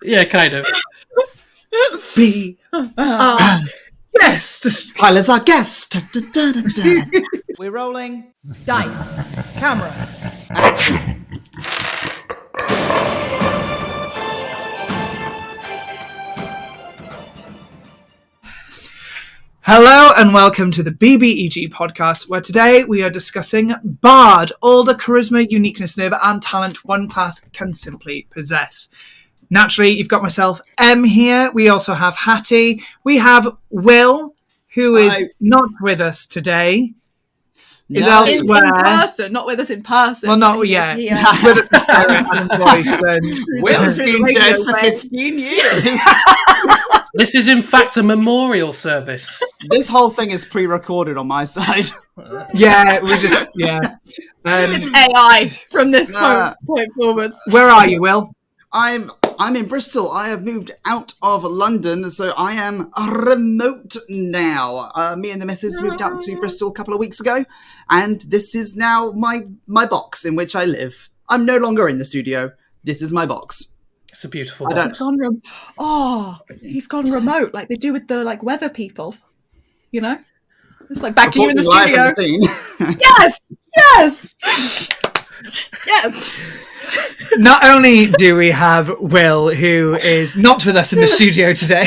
Yeah, kind of. Be our guest. Tyler's our guest. We're rolling. Dice. Camera. Hello and welcome to the BBEG Podcast, where today we are discussing BARD, all the charisma, uniqueness, nerve and talent one class can simply possess. Naturally, you've got myself, Em, here. We also have Hattie. We have Will, who is not with us today. Is elsewhere. In person, not with us in person. Well, not yet. He's with us in spirit and in voice. Will's been dead for 15 years. This is, in fact, a memorial service. This whole thing is pre-recorded on my side. Yeah, we just, It's AI from this point forwards. Where are you, Will? I'm in Bristol. I have moved out of London, so I am remote now. Me and the missus moved out to Bristol a couple of weeks ago, and this is now my box in which I live. I'm no longer in the studio. This is my box. It's a beautiful box. He's gone remote, like they do with the weather people. You know, it's like back to you in the Live studio. on the scene. Yes. Not only do we have Will, who is not with us in the studio today,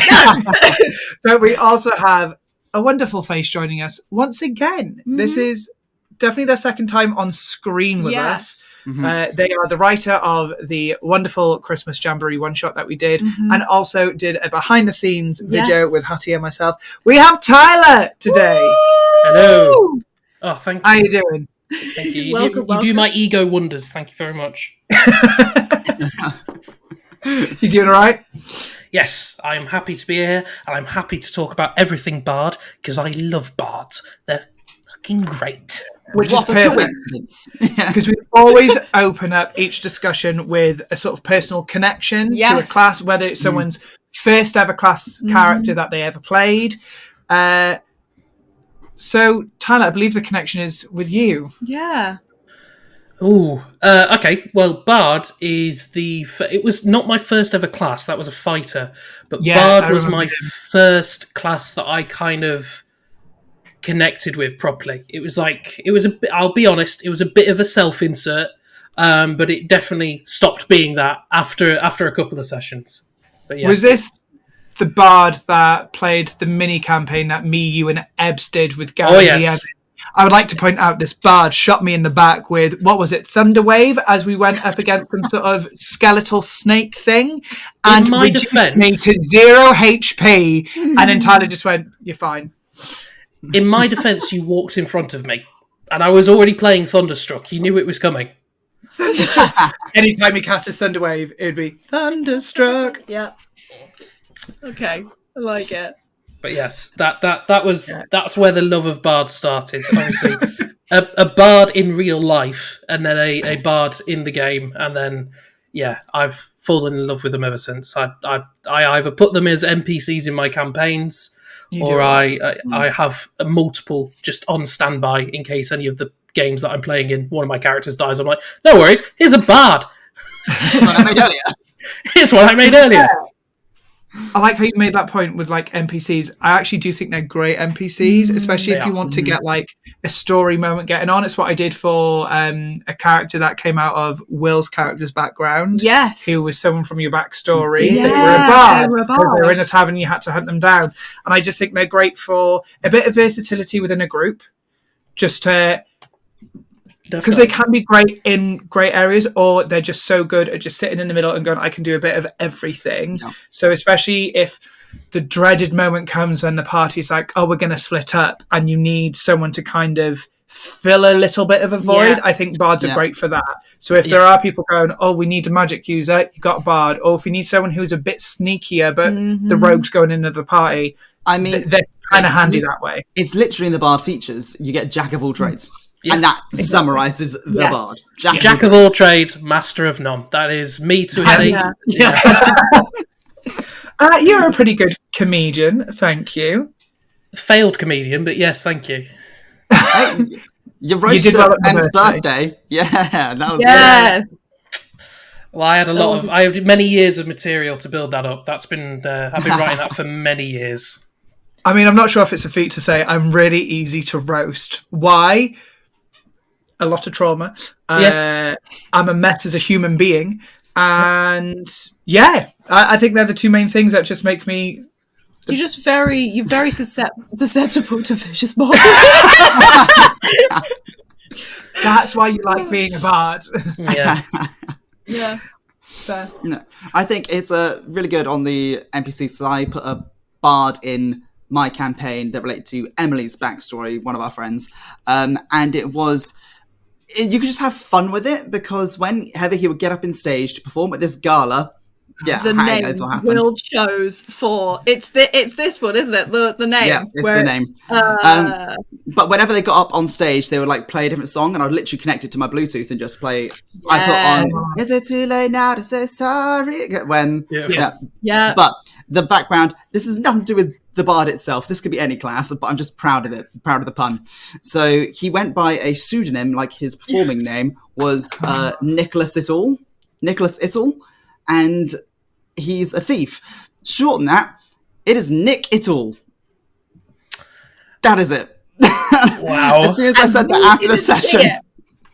but we also have a wonderful face joining us once again. Mm-hmm. This is definitely their second time on screen with us. Mm-hmm. They are the writer of the wonderful Christmas Jamboree one-shot that we did, and also did a behind-the-scenes video with Hattie and myself. We have Tyler today. Woo! Hello. Oh, thank you. How you doing? Thank you. Welcome. You do my ego wonders. Thank you very much. You doing all right? Yes, I'm happy to be here, and I'm happy to talk about everything Bard, because I love Bards. They're fucking great. Which What is a perfect. coincidence. Because we always open up each discussion with a sort of personal connection to a class, whether it's someone's first ever class character that they ever played. So, Tyler, I believe the connection is with you. Yeah. Oh, okay. Well, Bard is it was not my first ever class. That was a fighter. But Bard was my first class that I kind of connected with properly. It was I'll be honest, it was a bit of a self-insert, but it definitely stopped being that after a couple of sessions. But yeah. Was this the Bard that played the mini campaign that me, you, and Ebbs did with Gary? Oh, yes. I would like to point out this Bard shot me in the back with, what was it, Thunderwave, as we went up against some sort of skeletal snake thing, and reduced me to 0 HP, and then Tyler just went, "You're fine." In my defense, you walked in front of me, and I was already playing Thunderstruck. You knew it was coming. Anytime he cast his Thunderwave, it would be Thunderstruck. Yeah. Okay, I like it. But yes, that's where the love of Bard started. Obviously, a Bard in real life, and then a Bard in the game, and then I've fallen in love with them ever since. I either put them as NPCs in my campaigns, or I have multiple just on standby in case any of the games that I'm playing in one of my characters dies. I'm like, no worries, here's a Bard. Here's one I made earlier. Here's what I made earlier. I like how you made that point with NPCs. I actually do think they're great NPCs, especially if you want to get a story moment getting on. It's what I did for a character that came out of Will's character's background. Yes. Who was someone from your backstory. Yeah, they were a bard. They were in a tavern, you had to hunt them down. And I just think they're great for a bit of versatility within a group. Just to... Because they can be great in great areas, or they're just so good at just sitting in the middle and going, I can do a bit of everything. No. So especially if the dreaded moment comes when the party's like, oh, we're going to split up, and you need someone to kind of fill a little bit of a void, I think Bards are great for that. So if there are people going, oh, we need a magic user, you got a Bard. Or if you need someone who's a bit sneakier, but the rogue's going into the party, I mean, they're kind of handy that way. It's literally in the Bard features, you get Jack of all trades. Yeah, and that summarises the Bard. Jack of all trades, master of none. That is me to a You're a pretty good comedian, thank you. Failed comedian, but yes, thank you. You roasted Em's birthday. Yeah, that was Well, I had many years of material to build that up. I've been writing that for many years. I mean, I'm not sure if it's a feat to say I'm really easy to roast. Why? A lot of trauma. I'm a mess as a human being. And I think they're the two main things that just make me... You're very susceptible to vicious mockery. That's why you like being a bard. Yeah. Yeah. Fair. No, I think it's really good on the NPC. So I put a bard in my campaign that related to Emily's backstory, one of our friends, and it was... You could just have fun with it, because whenever he would get up in stage to perform at this gala, the names Will chose for it's this one, isn't it? The name. Yeah, it's the name. But whenever they got up on stage, they would like play a different song, and I'd literally connect it to my Bluetooth and just play. I put on "Is it too late now to say sorry?" When But the background. This has nothing to do with the bard itself. This could be any class, but I'm just proud of it. Proud of the pun. So he went by a pseudonym, like his performing name was Nicholas Itall, and he's a thief. Shorten that, it is Nick Itall. That is it. Wow. As soon as I said that after the session.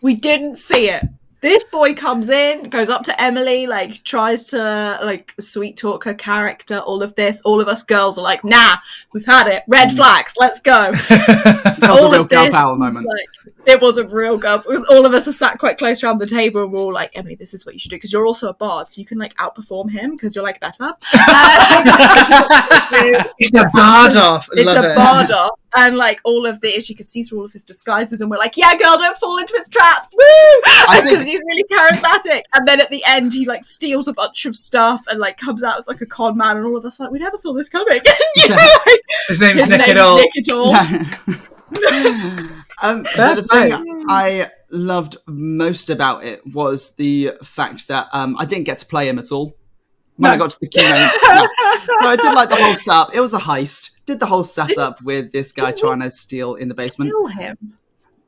We didn't see it. This boy comes in, goes up to Emily, like tries to like sweet talk her character, all of this. All of us girls are like, nah, we've had it. Red flags, let's go. That was a real girl power moment. It was a real girl. Because all of us are sat quite close around the table, and we're all like, Emily, this is what you should do, because you're also a bard, so you can like outperform him because you're like better. It's a bard off. It's a bard off. And like all of this, you can see through all of his disguises, and we're like, yeah, girl, don't fall into his traps. Woo! Because he's really charismatic. And then at the end, he like steals a bunch of stuff and like comes out as like a con man, and all of us are like, we never saw this coming. His name's Nick Itall. The thing I loved most about it was the fact that I didn't get to play him at all. When I got to the key moment. So I did like the whole setup. It was a heist. Did the whole setup with this guy trying to steal in the basement. Kill him.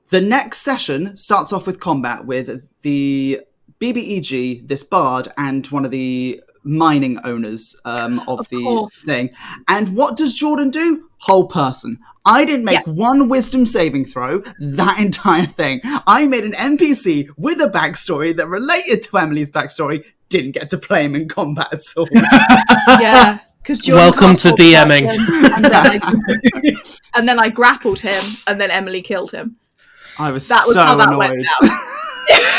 The next session starts off with combat with the BBEG, this bard, and one of the mining owners of the thing. And what does Jordan do? Whole person. I didn't make one wisdom saving throw that entire thing. I made an NPC with a backstory that related to Emily's backstory. Didn't get to play him in combat at all. Yeah. Welcome to DMing. And then I grappled him, and then Emily killed him. I was that was so how that annoyed. went down.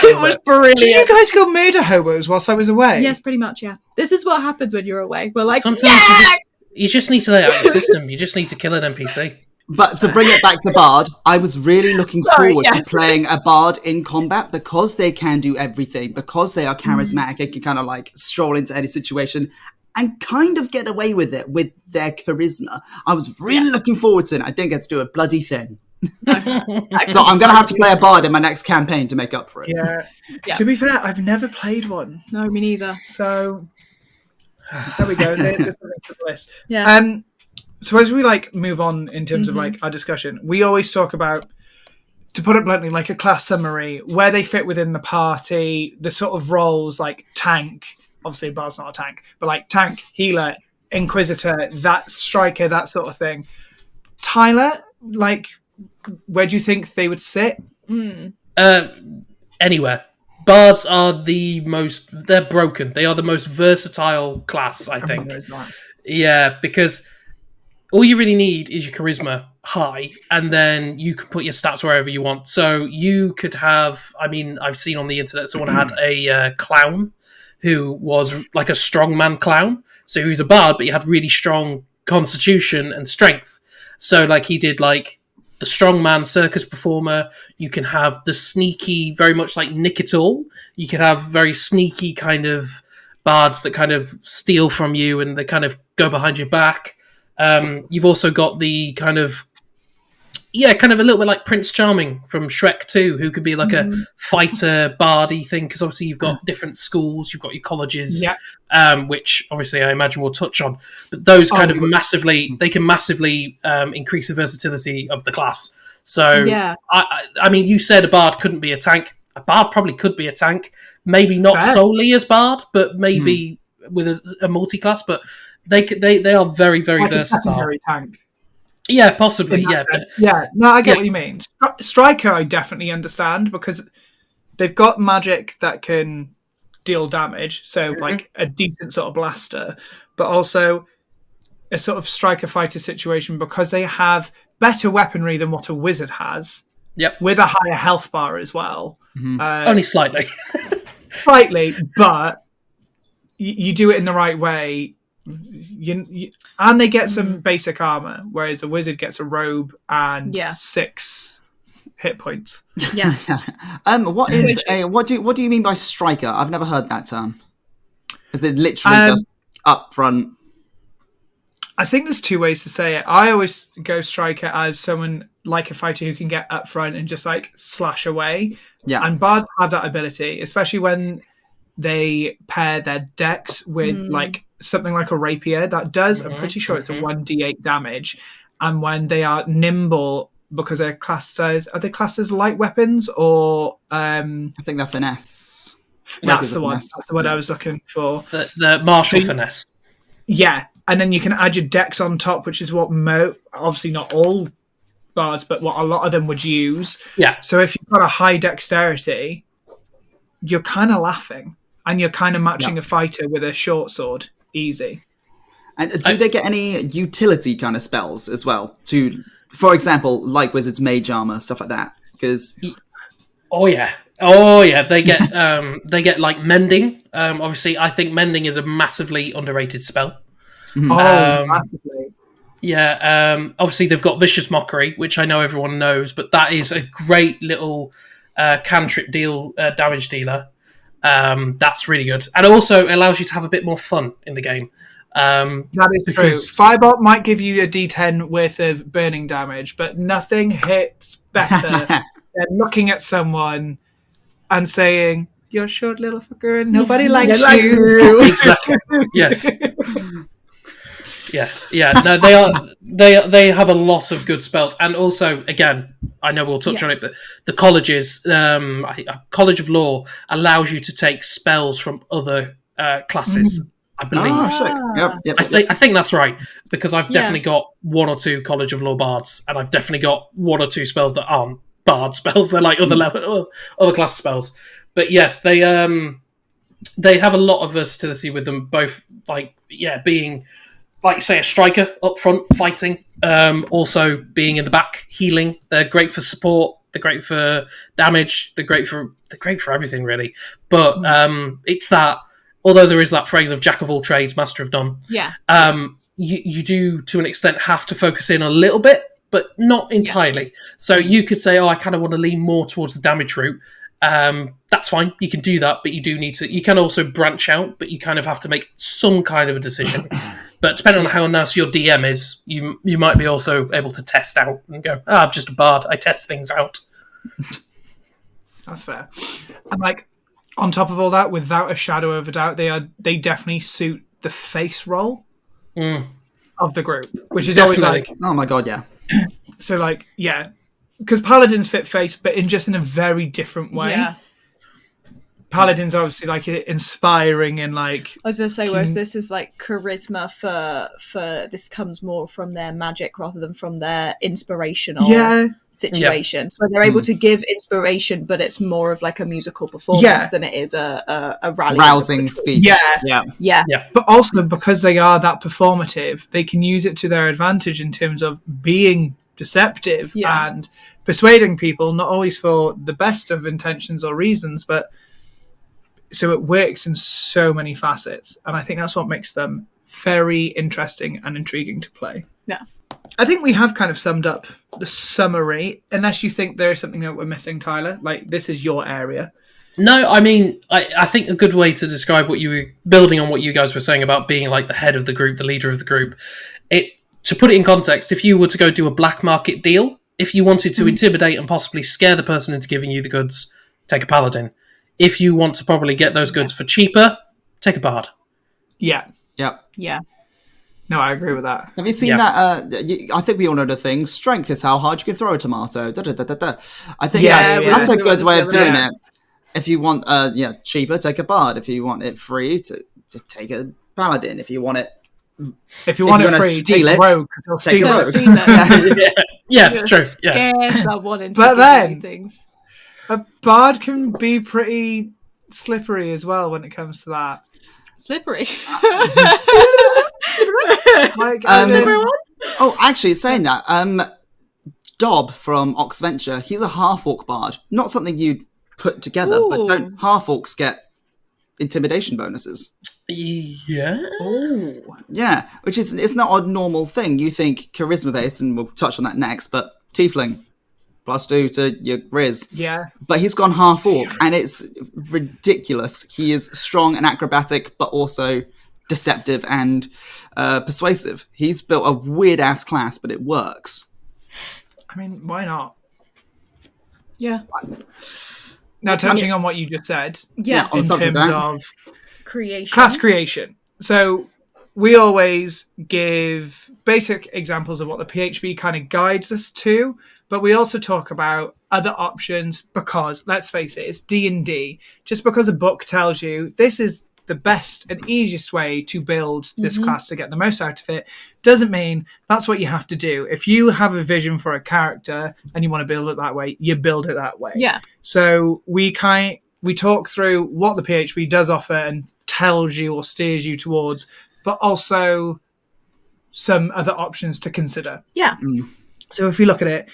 It was brilliant. Did you guys go murder hobos whilst I was away? Yes, pretty much, yeah. This is what happens when you're away. We're like, sometimes you just need to lay out the system. You just need to kill an NPC. But to bring it back to Bard, I was really looking forward to playing a Bard in combat, because they can do everything, because they are charismatic, they can kind of like stroll into any situation and kind of get away with it with their charisma. I was really looking forward to it. I didn't get to do a bloody thing. So I'm going to have to play a Bard in my next campaign to make up for it. Yeah. To be fair, I've never played one. No, me neither. So there we go. There's something for the list. Yeah. So as we like move on in terms of like our discussion, we always talk about, to put it bluntly, like a class summary, where they fit within the party, the sort of roles like tank. Obviously, Bard's not a tank, but like tank, healer, inquisitor, that striker, that sort of thing. Tyler, like, where do you think they would sit? Anywhere. Bards are they're broken. They are the most versatile class, I think. Yeah, because all you really need is your charisma high, and then you can put your stats wherever you want. So you could have, I mean, I've seen on the internet someone had a clown who was like a strongman clown. So he was a bard, but he had really strong constitution and strength. So like he did like the strongman circus performer. You can have the sneaky, very much like Nick Itall. You could have very sneaky kind of bards that kind of steal from you and they kind of go behind your back. You've also got the kind of a little bit like Prince Charming from Shrek 2, who could be like a fighter bardy thing, because obviously you've got different schools, you've got your colleges, which obviously I imagine we'll touch on. But those kind of massively increase the versatility of the class. So, I mean, you said a bard couldn't be a tank. A bard probably could be a tank. Maybe not Fair. solely as Bard, but maybe with a multi-class. But they are very, very Like a versatile. secondary tank. Yeah, possibly. In that Yeah, sense. Yeah. No, I get Yeah. what you mean. Striker, I definitely understand because they've got magic that can deal damage, so like a decent sort of blaster, but also a sort of striker fighter situation because they have better weaponry than what a wizard has. Yep. With a higher health bar as well. Only slightly. Slightly, but you do it in the right way. And they get some basic armor, whereas a wizard gets a robe and 6 hit points. Yes. What do you mean by striker? I've never heard that term. Is it literally just up front? I think there's 2 ways to say it. I always go striker as someone like a fighter who can get up front and just like slash away. Yeah. And bards have that ability, especially when they pair their decks with like something like a rapier that does, I'm pretty sure it's a 1d8 damage. And when they are nimble, because they're classed as, are they classed as light weapons or I think they're finesse. That's the one. That's the word I was looking for. The martial finesse. Yeah, and then you can add your dex on top, which is what obviously not all bards, but what a lot of them would use. Yeah. So if you've got a high dexterity, you're kind of laughing, and you're kind of matching a fighter with a short sword. Easy. And do they get any utility kind of spells as well? For example, like wizards, mage armor, stuff like that. Because Oh yeah, they get like mending. Obviously, I think mending is a massively underrated spell. Massively. Yeah, obviously they've got vicious mockery, which I know everyone knows, but that is a great little cantrip damage dealer. That's really good, and also allows you to have a bit more fun in the game. That is true. Firebolt might give you a D10 worth of burning damage, but nothing hits better than looking at someone and saying, "You're a short little fucker and nobody likes you." Exactly. Yes. Yeah. No, they have a lot of good spells, and also, again, I know we'll touch on it, but the colleges, I think College of Law allows you to take spells from other classes. I believe. Oh, shit. Yep. I think that's right, because I've definitely got 1 or 2 College of Law bards, and I've definitely got 1 or 2 spells that aren't bard spells. They're like other class spells. But yes, they have a lot of versatility with them, both being, like, say, a striker up front fighting, also being in the back healing. They're great for support. They're great for damage. They're great for everything, really. But it's that. Although there is that phrase of jack of all trades, master of none. Yeah. You do, to an extent, have to focus in a little bit, but not entirely. Yeah. So you could say, I kind of want to lean more towards the damage route. That's fine. You can do that, but you do need to. You can also branch out, but you kind of have to make some kind of a decision. But depending on how nice your DM is, you might be also able to test out and go, I'm just a bard. I test things out. That's fair. And on top of all that, without a shadow of a doubt, they definitely suit the face role of the group, which is always like, oh my god, yeah. So because paladins fit face, but in a very different way. Yeah. Paladins obviously inspiring and I was gonna say, whereas this is charisma for this comes more from their magic rather than from their inspirational situations, where they're able to give inspiration, but it's more of a musical performance than it is a rally rousing speech. Yeah. But also because they are that performative, they can use it to their advantage in terms of being deceptive and persuading people, not always for the best of intentions or reasons, but so it works in so many facets, and I think that's what makes them very interesting and intriguing to play. Yeah. I think we have kind of summed up the summary, unless you think there is something that we're missing, Tyler. This is your area. No, I mean, I think a good way to describe what you were building on what you guys were saying about being the head of the group, the leader of the group. To put it in context, if you were to go do a black market deal, if you wanted to intimidate and possibly scare the person into giving you the goods, take a paladin. If you want to probably get those goods for cheaper, take a bard. Yeah. Yep. Yeah. No, I agree with that. Have you seen that? I think we all know the thing. Strength is how hard you can throw a tomato. I think that's a good way of doing it. If you want cheaper, take a bard. If you want it free, to take a paladin. If you want it free, steal take it, a rogue. take a rogue. Yeah, true. Yeah. Scarce I wanted to But give then- you things. A bard can be pretty slippery as well when it comes to that. Slippery. Like, Actually, saying that, Dob from Oxventure, he's a half-orc bard. Not something you'd put together, but don't half-orcs get intimidation bonuses? Yeah. oh, Yeah, which is it's not a normal thing. You think charisma-based, and we'll touch on that next, but tiefling, +2 to your Riz. yeah. But he's gone half-orc, and it's ridiculous. He is strong and acrobatic, but also deceptive and persuasive. He's built a weird-ass class, but it works. I mean, why not? Yeah. Now, touching on what you just said, Yes. on in top of terms that. of Creation. class creation. So we always give basic examples of what the PHB kind of guides us to, but we also talk about other options because, let's face it, it's D&D. Just because a book tells you this is the best and easiest way to build this class to get the most out of it, doesn't mean that's what you have to do. If you have a vision for a character and you want to build it that way, you build it that way. Yeah. So we talk through what the PHP does offer and tells you or steers you towards, but also some other options to consider. Yeah. So if you look at it,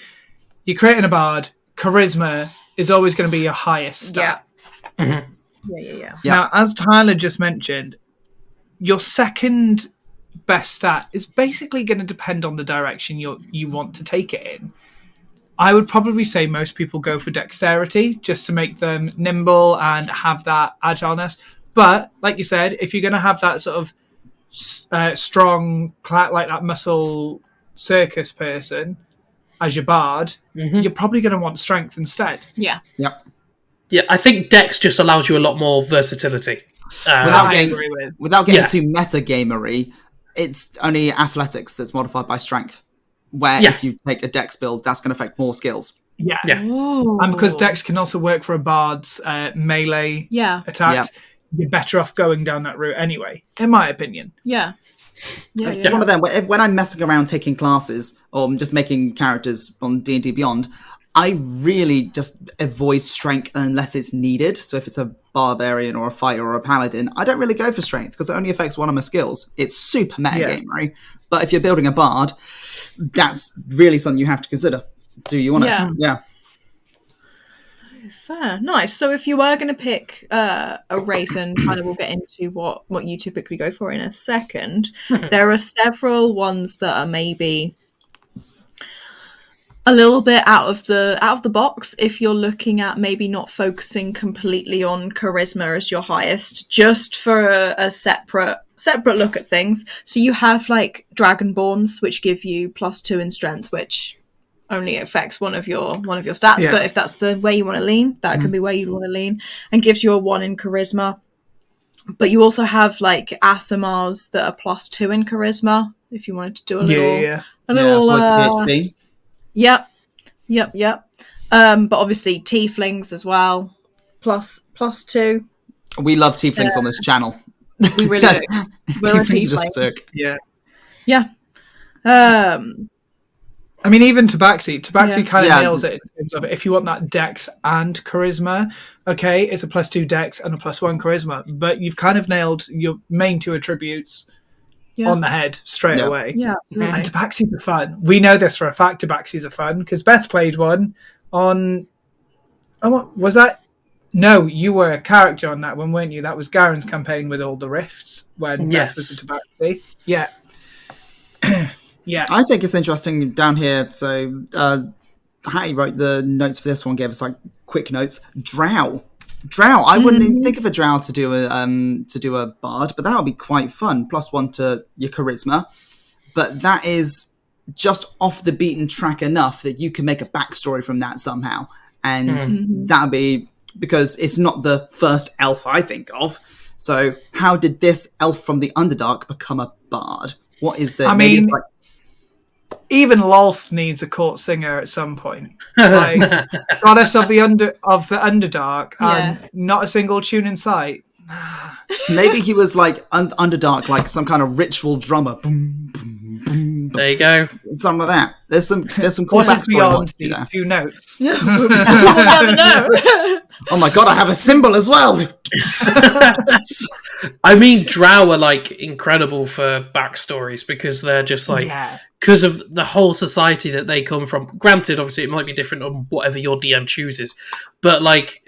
you're creating a bard, charisma is always going to be your highest stat. Yeah. Now, as Tyler just mentioned, your second best stat is basically going to depend on the direction you want to take it in. I would probably say most people go for dexterity just to make them nimble and have that agileness. But like you said, if you're going to have that sort of strong, like that muscle circus person as your bard, you're probably going to want strength instead. Yeah. Yep. Yeah, I think Dex just allows you a lot more versatility. Without I getting, agree with. without getting Yeah. too meta-gamery, it's only athletics that's modified by strength. Where Yeah. if you take a dex build, that's going to affect more skills. Yeah. Yeah. Ooh. And because Dex can also work for a bard's melee Yeah. attacks, you're better off going down that route anyway, in my opinion. Yeah. Yeah. It's one of them. When I'm messing around taking classes or I'm just making characters on D&D Beyond, I really just avoid strength unless it's needed. So if it's a barbarian or a fighter or a paladin, I don't really go for strength because it only affects one of my skills. It's super metagamery. But if you're building a bard, that's really something you have to consider. Do you want to? Yeah. Fair. Nice. So if you were going to pick a race, and kind of we'll get into what you typically go for in a second, there are several ones that are maybe a little bit out of the box if you're looking at maybe not focusing completely on charisma as your highest, just for a separate look at things. So you have like Dragonborns, which give you +2 in strength, which only affects one of your stats. Yeah. But if that's the way you want to lean, that can be where you want to lean, and gives you a 1 in charisma. But you also have like Asimars that are +2 in charisma if you wanted to do a little PHP. Yep. But obviously tieflings as well, +2. We love tieflings on this channel. We really do. We're a Tieflings are just tiefling. sick. Yeah. Yeah. I mean, even Tabaxi Yeah. kind of Yeah. nails it in terms of if you want that dex and charisma, okay, it's a +2 dex and a +1 charisma, but you've kind of nailed your main 2 attributes on the head straight Yeah. away. Yeah, absolutely. And Tabaxis are fun. We know this for a fact. Tabaxis are fun because Beth played one on. Oh, what was that? No, you were a character on that one, weren't you? That was Garen's campaign with all the rifts when Beth was a Tabaxi. Yeah. Yeah. I think it's interesting down here. So, Hattie wrote the notes for this one, gave us like quick notes. Drow. I wouldn't even think of a drow to do a bard, but that would be quite fun. +1 to your charisma, but that is just off the beaten track enough that you can make a backstory from that somehow, and that'd be because it's not the first elf I think of. So, how did this elf from the Underdark become a bard? What is there? I Maybe it's mean, like even Lolth needs a court singer at some point. Like, goddess of the Underdark, and not a single tune in sight. Maybe he was like Underdark, like some kind of ritual drummer. Boom, boom, boom. There you go. Something like that. There's some cool What is backstory beyond these there. 2 notes? We'll never know. Oh my god, I have a symbol as well. I mean, Drow are like incredible for backstories because they're just like, because of the whole society that they come from. Granted, obviously, it might be different on whatever your DM chooses, but like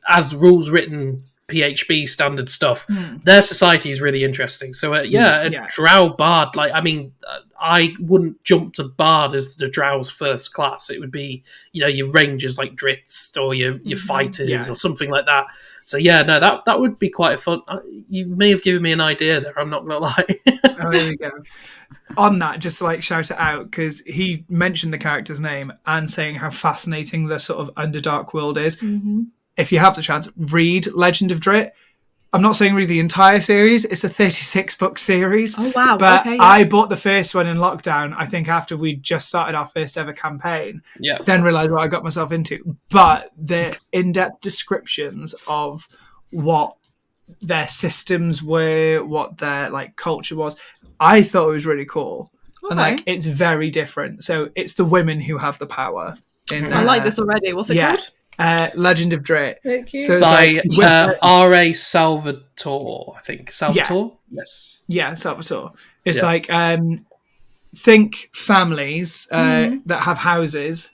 as rules written PHB standard stuff, their society is really interesting. So a Drow Bard, like, I mean, I wouldn't jump to Bard as the Drow's first class. It would be, you know, your rangers like Dritz or your fighters or something like that. So yeah, no, that would be quite fun. You may have given me an idea there, I'm not gonna lie. Oh, there you go. On that, just to like shout it out, because he mentioned the character's name and saying how fascinating the sort of Underdark world is. If you have the chance, read Legend of Drit. I'm not saying read the entire series. It's a 36-book series. Oh, wow. But okay, I bought the first one in lockdown, I think after we just started our first ever campaign. Yeah. Then realised what I got myself into. But the in-depth descriptions of what their systems were, what their like culture was, I thought it was really cool. And like it's very different. So it's the women who have the power. I like this already. What's it called? Legend of Drit. Thank you. So By like, R.A. Salvatore, I think. Salvatore? Yes. Yeah, Salvatore. It's like think families that have houses,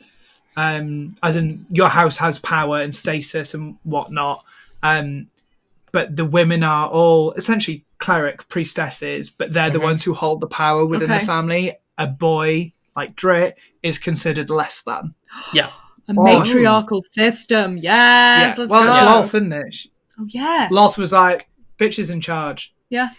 as in your house has power and status and whatnot. But the women are all essentially cleric priestesses, but they're the ones who hold the power within the family. A boy like Drit is considered less than. Yeah. A matriarchal system. Yes. Let's well, go. it's Loth, isn't it? Oh, yeah. Loth was like, bitches in charge. Yeah.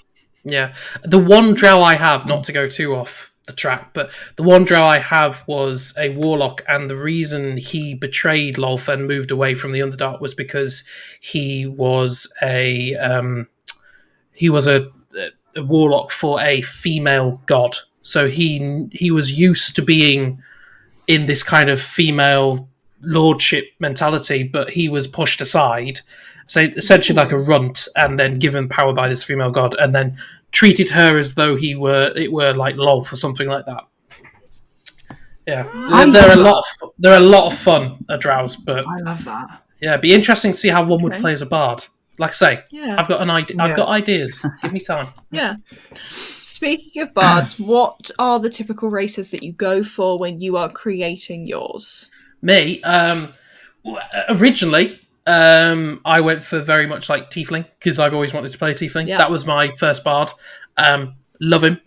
Yeah. The one drow I have, not to go too off the track, but the one drow I have was a warlock, and the reason he betrayed Lolth and moved away from the Underdark was because he was a warlock for a female god. So he was used to being in this kind of female lordship mentality, but he was pushed aside, so essentially like a runt, and then given power by this female god, and then treated her as though it were like Lolth or something like that. Yeah, they're a lot of fun at Drows, but I love that. Yeah, it'd be interesting to see how one would play as a bard. Like I say, Yeah. I've got an idea. I've got ideas. Give me time. Yeah. Speaking of bards, what are the typical races that you go for when you are creating yours? Me, originally, I went for very much like Tiefling, because I've always wanted to play a Tiefling. Yeah. That was my first bard. Love him.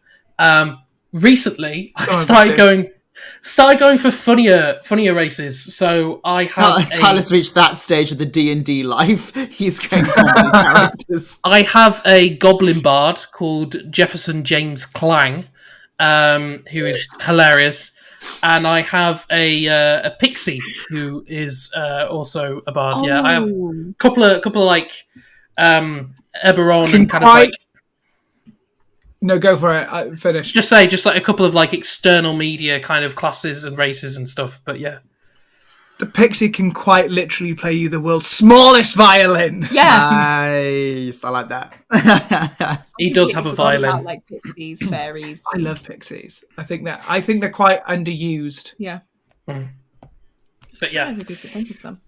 Recently, I started going for funnier races. So I have Tyler's reached that stage of the D&D life. He's going comedy characters. I have a goblin bard called Jefferson James Clang, who is hilarious. And I have a pixie who is also a bard. Yeah, I have a couple of like Eberron and kind of like. No, go for it. Finish. Just like a couple of like external media kind of classes and races and stuff. But yeah, the pixie can quite literally play you the world's smallest violin. Yeah. Nice. I like that. He does have a violin. About, like pixies, fairies. I love pixies. I think they're quite underused. Yeah. But yeah,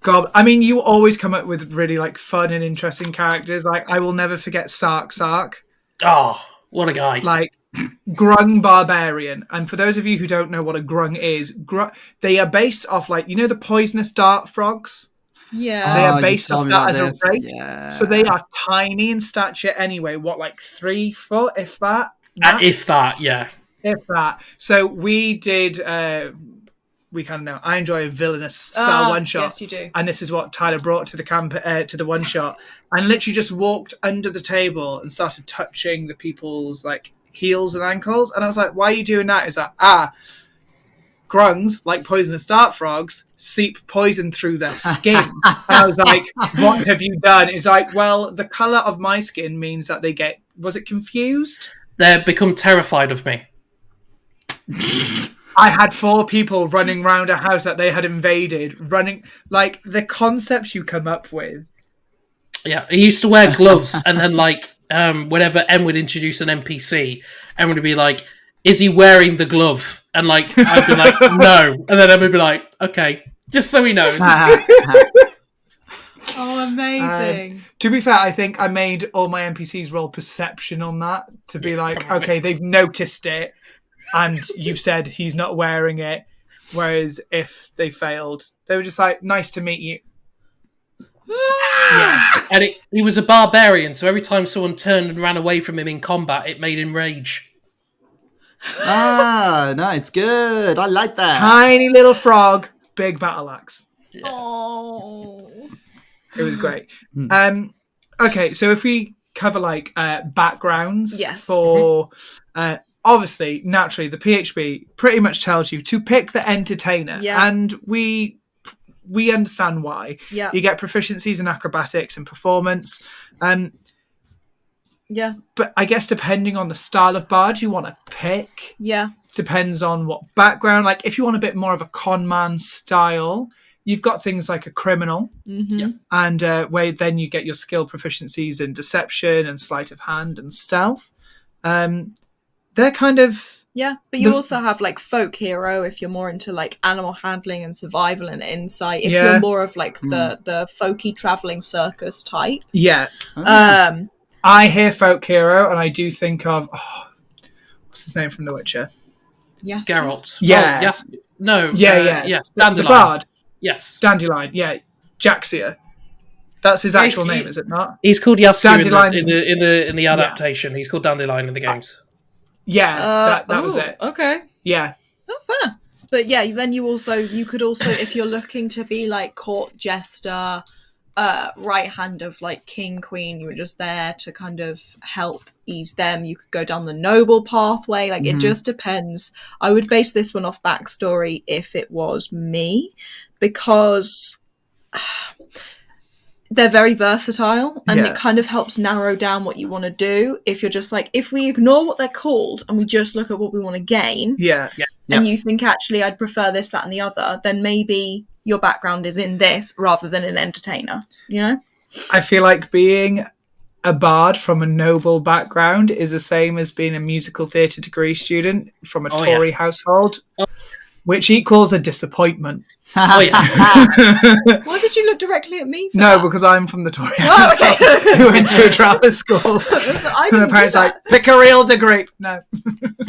God, I mean, you always come up with really like fun and interesting characters. Like, I will never forget Sark. Oh, what a guy! Like Grung Barbarian. And for those of you who don't know what a Grung is, they are based off like, you know, the poisonous dart frogs. Yeah. They are based off that as this. a race. Yeah. So they are tiny in stature anyway. What, like 3 foot, if that? Max? If that, yeah. If that. So we did. We kind of know. I enjoy a villainous style one shot. Yes, you do. And this is what Tyler brought to the camp to the one shot, and literally just walked under the table and started touching the people's like heels and ankles. And I was like, "Why are you doing that?" Is that grungs, like poisonous dart frogs, seep poison through their skin. And I was like, "What have you done?" It's like, well, the color of my skin means that they get. Was it confused? They become terrified of me. I had 4 people running around a house that they had invaded, running like the concepts you come up with. Yeah, he used to wear gloves, and then whenever Em would introduce an NPC, Em would be like, "Is he wearing the glove?" And I'd be like, "No," and then Em would be like, "Okay," just so he knows. Oh, amazing. To be fair, I think I made all my NPCs roll perception on that to be okay, they've noticed it, and you've said he's not wearing it. Whereas if they failed, they were just like, "Nice to meet you." Yeah, and he was a barbarian, so every time someone turned and ran away from him in combat, it made him rage. Nice, good. I like that. Tiny little frog, big battle axe. Yeah. Oh. It was great. Okay, so if we cover backgrounds for obviously, naturally, the PHB pretty much tells you to pick the entertainer, and we understand why. Yeah, you get proficiencies in acrobatics and performance. Yeah, but I guess depending on the style of bard you want to pick, depends on what background. Like if you want a bit more of a con man style, you've got things like a criminal, and where then you get your skill proficiencies in deception and sleight of hand and stealth. They're kind of but you also have folk hero if you're more into animal handling and survival and insight. If you're more of the folky traveling circus type, I hear folk hero and I do think of what's his name from The Witcher? Yes, Geralt. Yeah. Oh, yes. No. Yes. Dandelion. The bard. Yes. Dandelion. Yeah. Jaxia. That's his actual name, is it not? He's called Yastu in the adaptation. Yeah. He's called Dandelion in the games. Yeah, that was it. Okay. Yeah. Oh, fair. But then you could also, if you're looking to be court jester, right hand of king, queen, you were just there to kind of help ease them. You could go down the noble pathway. It just depends. I would base this one off backstory if it was me, because they're very versatile, and it kind of helps narrow down what you want to do. If you're just if we ignore what they're called and we just look at what we want to gain, and you think actually I'd prefer this, that, and the other, then maybe your background is in this rather than an entertainer. You know, I feel like being a bard from a noble background is the same as being a musical theatre degree student from a Tory household. Which equals a disappointment. Why did you look directly at me? No, because I'm from the Tory household. We went to a drama school. And my parents pick a real degree. No.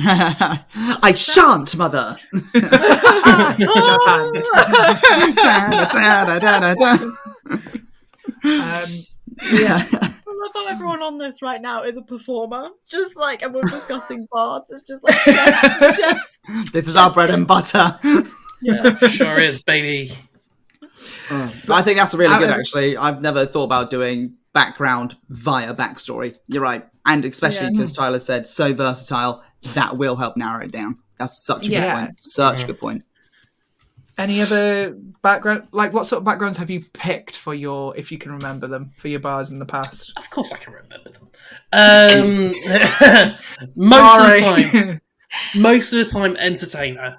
I shan't, mother. I love how everyone on this right now is a performer. Just and we're discussing bards. It's just chefs. This is our bread and butter. Yeah. Sure is, baby. I think that's really good, actually. I've never thought about doing background via backstory. You're right. And especially because Tyler said so versatile, that will help narrow it down. That's such a good point. Such a good point. Any other background? What sort of backgrounds have you picked for your, if you can remember them, for your bards in the past? Of course I can remember them. Most of the time, entertainer.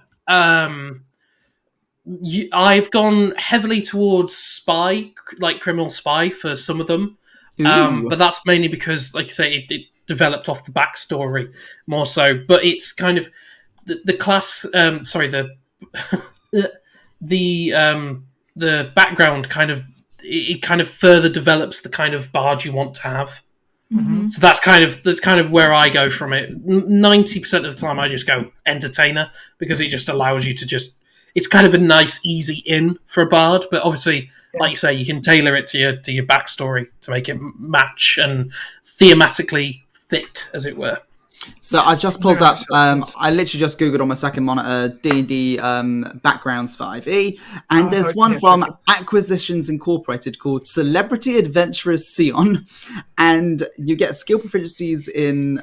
I've gone heavily towards spy, criminal spy for some of them. But that's mainly because, like you say, it developed off the backstory more so. But it's kind of the class. The background kind of further develops the kind of bard you want to have. Mm-hmm. So that's kind of where I go from it. 90% of the time I just go entertainer, because it just allows you to it's kind of a nice easy in for a bard, but obviously like you say, you can tailor it to your backstory to make it match and thematically fit, as it were. So I just pulled up, I literally just Googled on my second monitor, D&D backgrounds for IV, and there's one from Acquisitions Incorporated called Celebrity Adventurers Sion, and you get skill proficiencies in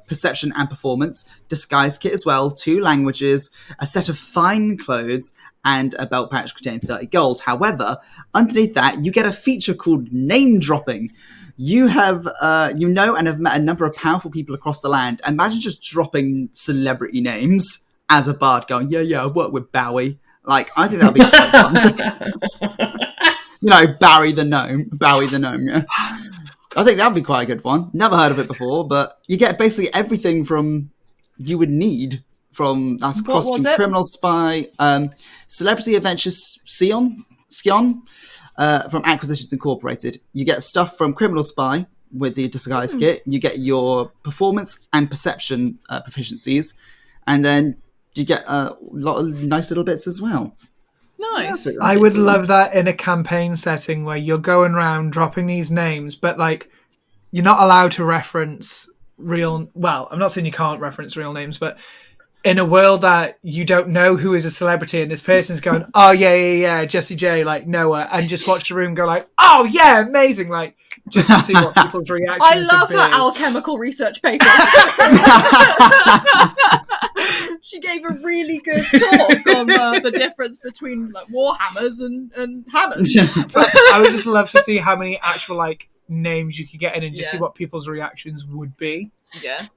perception and performance, disguise kit as well, 2 languages, a set of fine clothes, and a belt pouch containing 30 gold. However, underneath that, you get a feature called name dropping. You have, and have met a number of powerful people across the land. Imagine just dropping celebrity names as a bard going, yeah, I work with Bowie. Like, I think that'd be quite fun. Bowie the gnome, yeah. I think that'd be quite a good one. Never heard of it before, but you get basically everything from you would need from that's cross between criminal spy, celebrity adventures Sion from Acquisitions Incorporated. You get stuff from criminal spy with the disguise kit. You get your performance and perception proficiencies, and then you get a lot of nice little bits as well. Nice. I would love that in a campaign setting where you're going around dropping these names, but like you're not allowed to reference real. Well, I'm not saying you can't reference real names, but in a world that you don't know who is a celebrity and this person's going, oh yeah, Jessie J, like Noah, and just watch the room go like, oh yeah, amazing, like just to see what people's reactions. I love her alchemical research papers. She gave a really good talk on the difference between like warhammers and hammers. I would just love to see how many actual like names you could get in and just see what people's reactions would be. Yeah.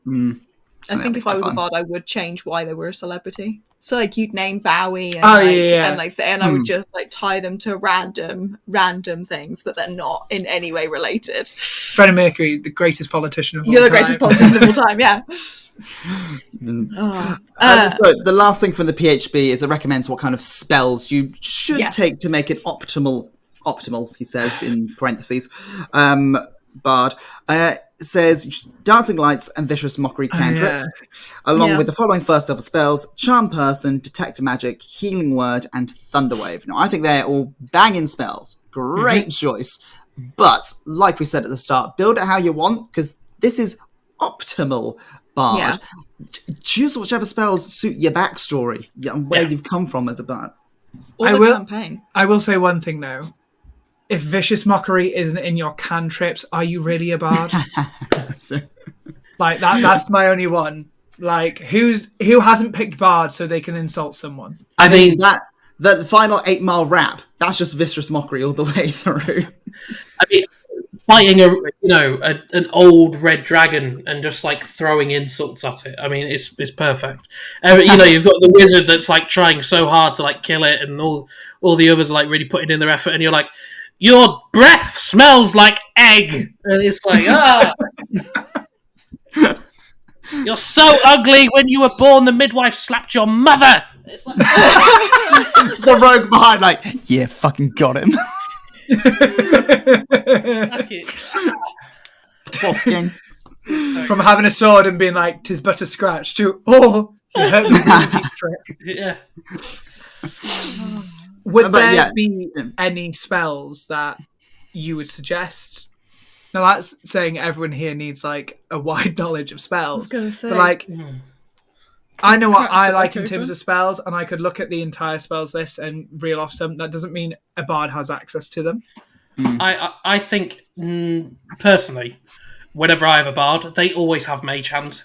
I think if I was a bard, I would change why they were a celebrity. So like you'd name Bowie and and I would just like tie them to random things that they're not in any way related. Freddie Mercury, the greatest politician of all time. You're the greatest politician of all time, yeah. So the last thing from the PHB is it recommends what kind of spells you should take to make it optimal, he says in parentheses. Bard says dancing lights and vicious mockery cantrips, along with the following first level spells: charm person, detect magic, healing word, and thunderwave. Now I think they're all banging spells. Great choice. But like we said at the start, build it how you want, because this is optimal bard. Choose whichever spells suit your backstory and where you've come from as a bard. Campaign. I will say one thing though. If vicious mockery isn't in your cantrips, are you really a bard? Like that's my only one. Like who hasn't picked bard so they can insult someone? I mean that final 8 Mile rap, that's just vicious mockery all the way through. I mean, fighting an old red dragon and just like throwing insults at it. I mean, it's perfect. You've got the wizard that's like trying so hard to like kill it, and all the others are like really putting in their effort, and you're like, your breath smells like egg, and it's like, you're so ugly. When you were born, the midwife slapped your mother. It's like, the rogue behind, like, yeah, fucking got him. From having a sword and being like, 'tis but a scratch, to you hurt me with a deep trick. Yeah. Would there be any spells that you would suggest? Now that's saying everyone here needs like a wide knowledge of spells. I was gonna say, but like, I know what I like in terms of spells, and I could look at the entire spells list and reel off some. That doesn't mean a bard has access to them. I think personally, whenever I have a bard, they always have mage hand.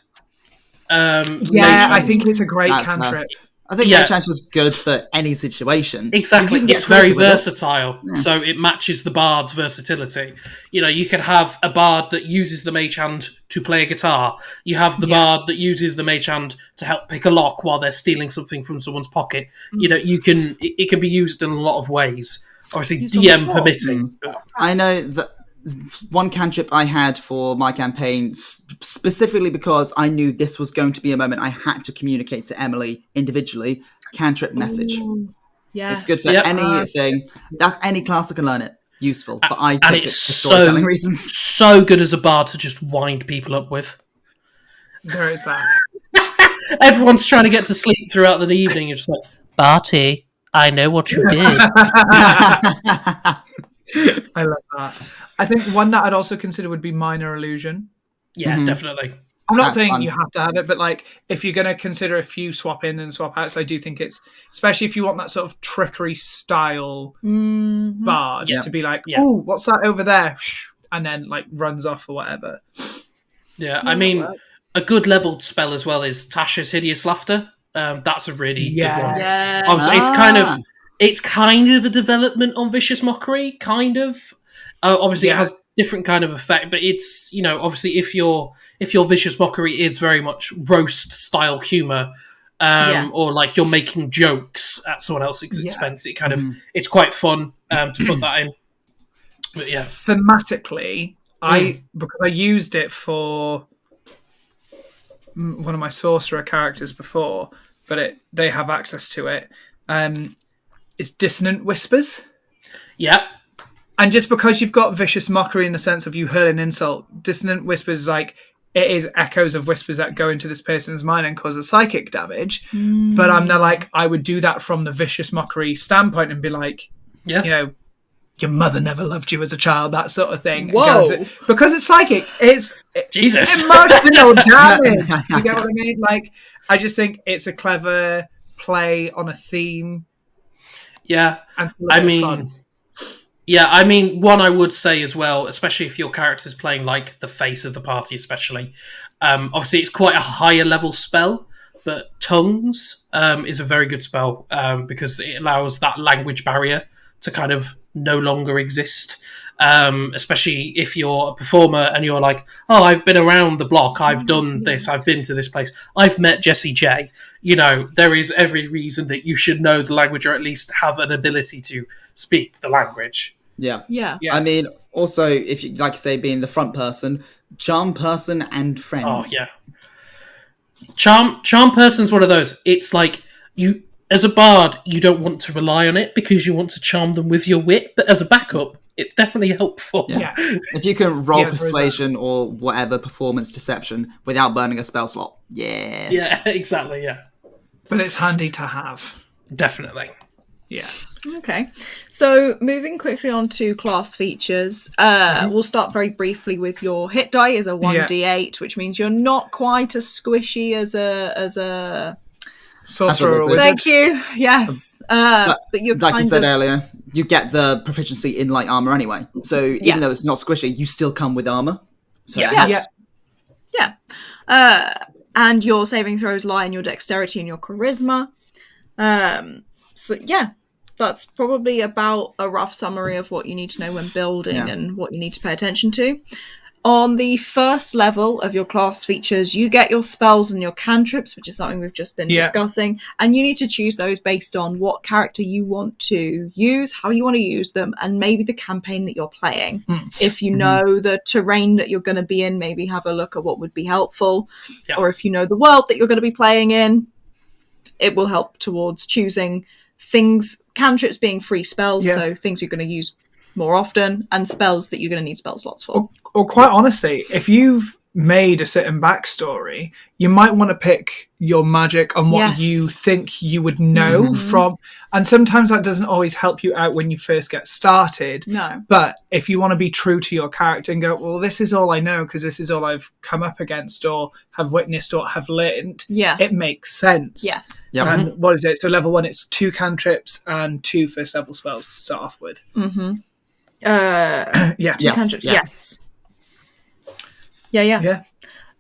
I think it's a great cantrip. I think Mage Hand was good for any situation. Exactly, it's very versatile, so it matches the bard's versatility. You could have a bard that uses the Mage Hand to play a guitar. You have the bard that uses the Mage Hand to help pick a lock while they're stealing something from someone's pocket. It can be used in a lot of ways. Obviously, DM permitting. I know that one cantrip I had for my campaign, specifically because I knew this was going to be a moment I had to communicate to Emily individually, cantrip message. Yes. It's good for anything. That's any class that can learn it. Useful. But I picked it for storytelling reasons. So good as a bard to just wind people up with. There is that. Everyone's trying to get to sleep throughout the evening. You're just like, Barty, I know what you did. I love that. I think one that I'd also consider would be minor illusion. Yeah, definitely. I'm not saying you have to have it, but like if you're going to consider a few swap in and swap outs, I do think it's, especially if you want that sort of trickery style bard to be like, oh, what's that over there? And then like runs off or whatever. Yeah, I mean, a good leveled spell as well is Tasha's Hideous Laughter. That's a really good one. Yes. It's kind of a development on Vicious Mockery, kind of. Obviously, it has different kind of effect, but it's, obviously if your Vicious Mockery is very much roast style humor, or like you're making jokes at someone else's expense. It kind of it's quite fun to put that in. But yeah, thematically, because I used it for one of my sorcerer characters before, but they have access to it. It's dissonant whispers. Yeah. And just because you've got vicious mockery in the sense of you hurl an insult, dissonant whispers like it is echoes of whispers that go into this person's mind and cause a psychic damage. But I'm not like, I would do that from the vicious mockery standpoint and be like, you know, your mother never loved you as a child, that sort of thing. Whoa. Because it's psychic, it's Jesus. emotional damage. You get what I mean? Like, I just think it's a clever play on a theme. Yeah. And fun. Yeah, I mean, one I would say as well, especially if your character's playing like the face of the party, especially. Obviously, it's quite a higher level spell, but Tongues is a very good spell because it allows that language barrier to kind of no longer exist. Especially if you're a performer and you're like, oh, I've been around the block, I've done this, I've been to this place, I've met Jessie J. You know, there is every reason that you should know the language or at least have an ability to speak the language. Yeah. I mean, also, if you like you say, being the front person, charm person and friends. Oh yeah, charm person's one of those. It's like you, as a bard, you don't want to rely on it because you want to charm them with your wit, but as a backup, it's definitely helpful. Yeah. If you can roll persuasion or whatever performance deception without burning a spell slot, yes. Yeah, exactly. Yeah, but it's handy to have. Definitely. Yeah. Okay, so moving quickly on to class features, we'll start very briefly with your hit die is a 1d8, which means you're not quite as squishy as a sorcerer or wizard. Thank you. Yes, but you're like kind you said of... earlier, you get the proficiency in light armor anyway. So even though it's not squishy, you still come with armor. So and your saving throws lie in your dexterity and your charisma. So yeah. That's probably about a rough summary of what you need to know when building and what you need to pay attention to. On the first level of your class features, you get your spells and your cantrips, which is something we've just been discussing, and you need to choose those based on what character you want to use, how you want to use them, and maybe the campaign that you're playing. If you know the terrain that you're going to be in, maybe have a look at what would be helpful. Or if you know the world that you're going to be playing in, it will help towards choosing things, cantrips being free spells, so things you're going to use more often, and spells that you're going to need spell slots for. Or quite honestly, if you've made a certain backstory, you might want to pick your magic on what you think you would know from, and sometimes that doesn't always help you out when you first get started. No. But if you want to be true to your character and go, well, this is all I know because this is all I've come up against or have witnessed or have learned, it makes sense. Yes. Yep. And what is it? So level 1, it's 2 cantrips and 2 first level spells to start off with. Yes. Yeah.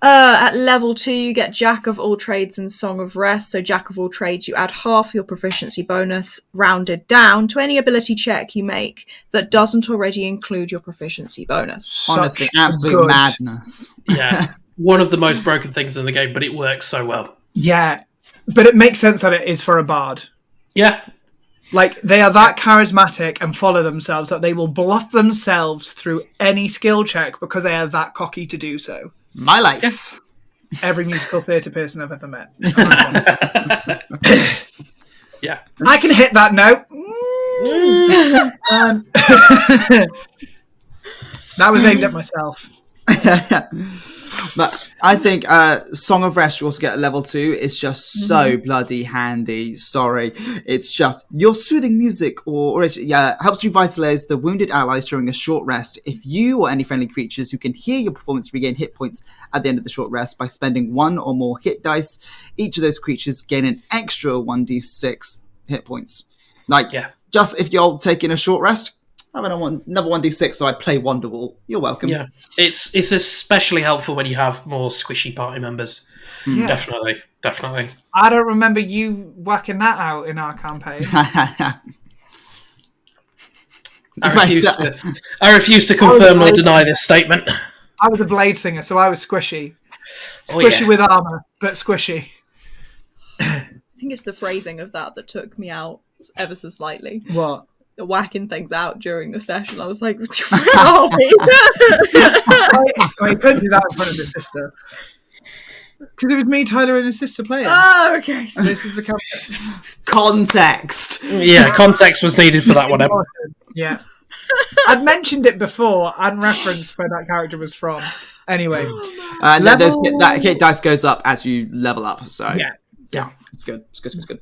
At level 2, you get Jack of all trades and Song of Rest. So Jack of all trades, you add half your proficiency bonus rounded down to any ability check you make that doesn't already include your proficiency bonus. Honestly, absolute madness. Yeah. One of the most broken things in the game, but it works so well. Yeah. But it makes sense that it is for a bard. Yeah. Like, they are that charismatic and follow themselves that they will bluff themselves through any skill check because they are that cocky to do so. My life. Every musical theatre person I've ever met. Yeah. I can hit that note. That was aimed at myself. But I think Song of Rest you also get at level 2 is just so bloody handy. Sorry. It's just your soothing music or helps revitalize the wounded allies during a short rest. If you or any friendly creatures who can hear your performance regain hit points at the end of the short rest by spending 1 or more hit dice, each of those creatures gain an extra 1d6 hit points. Just if you're taking a short rest, I want another 1d6, so I play Wonderwall. You're welcome. Yeah, it's especially helpful when you have more squishy party members. Yeah. Definitely. I don't remember you whacking that out in our campaign. I refuse to confirm or deny this statement. I was a blade singer, so I was squishy. Squishy with armor, but squishy. I think it's the phrasing of that took me out ever so slightly. What? The whacking things out during the session. I was like, help me. I couldn't do that in front of his sister. Because it was me, Tyler, and his sister playing. Oh, okay. So this is the Context. Yeah, context was needed for that one. Yeah. I'd mentioned it before and referenced where that character was from. Anyway. That hit dice goes up as you level up. So yeah. It's good. It's good.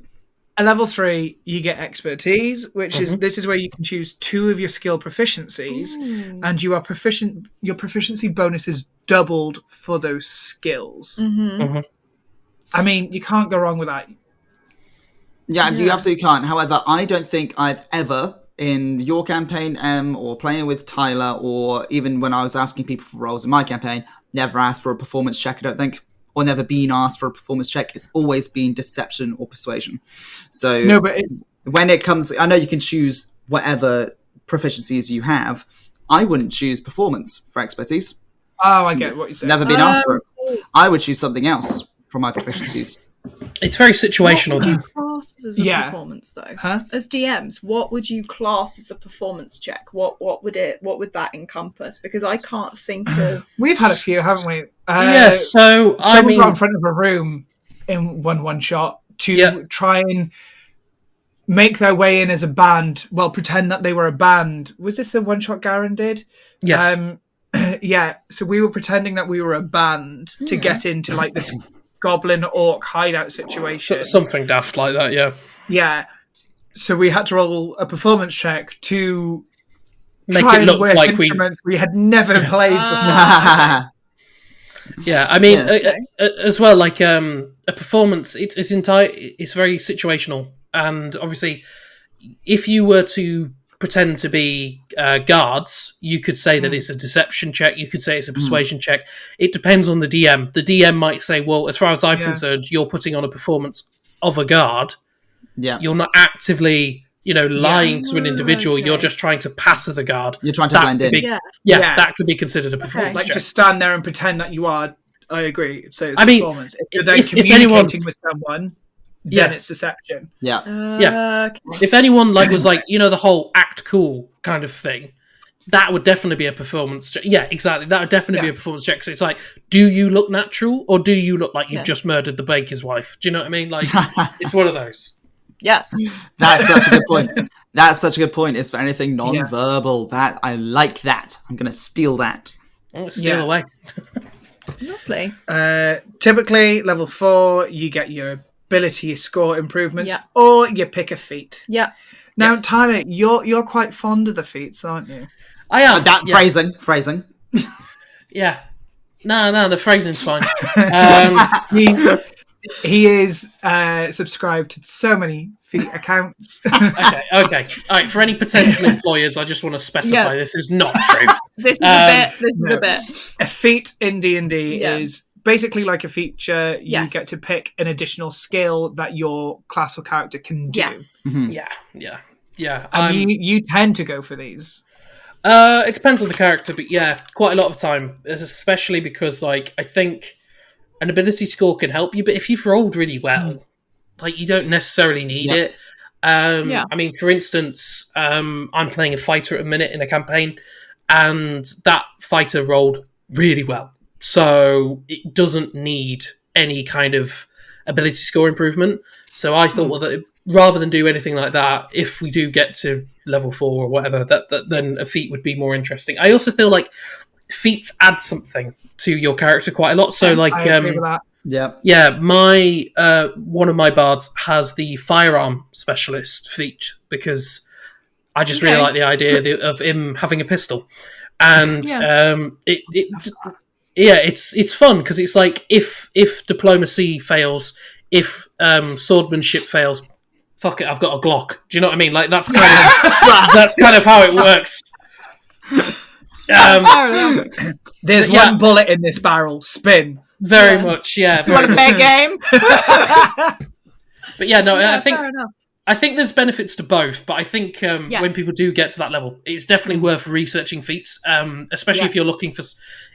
At level 3, you get expertise, which is where you can choose 2 of your skill proficiencies, and you are proficient. Your proficiency bonus is doubled for those skills. I mean, you can't go wrong with that. Yeah, you absolutely can't. However, I don't think I've ever, in your campaign, or playing with Tyler, or even when I was asking people for roles in my campaign, never asked for a performance check, I don't think. Or never been asked for a performance check. It's always been deception or persuasion. So no, but when it comes, I know you can choose whatever proficiencies you have. I wouldn't choose performance for expertise. Oh, I get what you're saying. Never been asked for it. I would choose something else for my proficiencies. It's very situational. What would you class as a performance, though? Huh? As DMs, what would you class as a performance check? What would that encompass? Because I can't think of. We've had a few, haven't we? So I mean, got in front of a room in one shot to try and make their way in as a band. Well, pretend that they were a band. Was this the one shot Garen did? Yes. So we were pretending that we were a band to get into like this goblin orc hideout situation. Something daft like that, yeah. Yeah. So we had to roll a performance check to make try it look and like instruments we had never played before. Yeah, I mean, as well, like a performance, it's very situational, and obviously, if you were to pretend to be guards, you could say that it's a deception check. You could say it's a persuasion check. It depends on the DM. The DM might say, "Well, as far as I'm concerned, you're putting on a performance of a guard. Yeah, you're not actively." Lying to an individual, you're just trying to pass as a guard. You're trying to blend in. That could be considered a performance Like check. just stand there and pretend that you are. I agree. So it's performance. If you're then if communicating with someone, then it's deception. Yeah. If anyone was the whole act cool kind of thing, that would definitely be a performance check. Yeah, exactly. That would definitely be a performance check. So it's like, do you look natural or do you look like you've just murdered the baker's wife? Do you know what I mean? Like, it's one of those. Yes. That's such a good point. It's for anything non-verbal. That I like that. I'm going to steal that. Steal away. Lovely. Typically, level 4, you get your ability score improvements, or you pick a feat. Yeah. Now, Tyler, you're quite fond of the feats, aren't you? I am. Phrasing. Yeah. No, the phrasing's fine. He is subscribed to so many feat accounts. Okay. All right. For any potential employers, I just want to specify this is not true. This is a bit. A feat in D&D is basically like a feature. You get to pick an additional skill that your class or character can do. Yes. Mm-hmm. Yeah. And you tend to go for these. It depends on the character, but quite a lot of the time, especially because I think an ability score can help you, but if you've rolled really well, you don't necessarily need it. I mean, for instance, I'm playing a fighter at a minute in a campaign, and that fighter rolled really well. So it doesn't need any kind of ability score improvement. So I thought, that rather than do anything like that, if we do get to level 4 or whatever, that then a feat would be more interesting. I also feel like feats add something to your character quite a lot. So I agree with that. My one of my bards has the firearm specialist feat because I just really like the idea of him having a pistol, and it's fun because it's like if diplomacy fails, if swordsmanship fails, fuck it, I've got a Glock. Do you know what I mean? Like that's kind of how it works. There's one bullet in this barrel. Spin. Very much, yeah. You want a big game? But I I think there's benefits to both, but I think when people do get to that level, it's definitely worth researching feats, especially if you're looking for...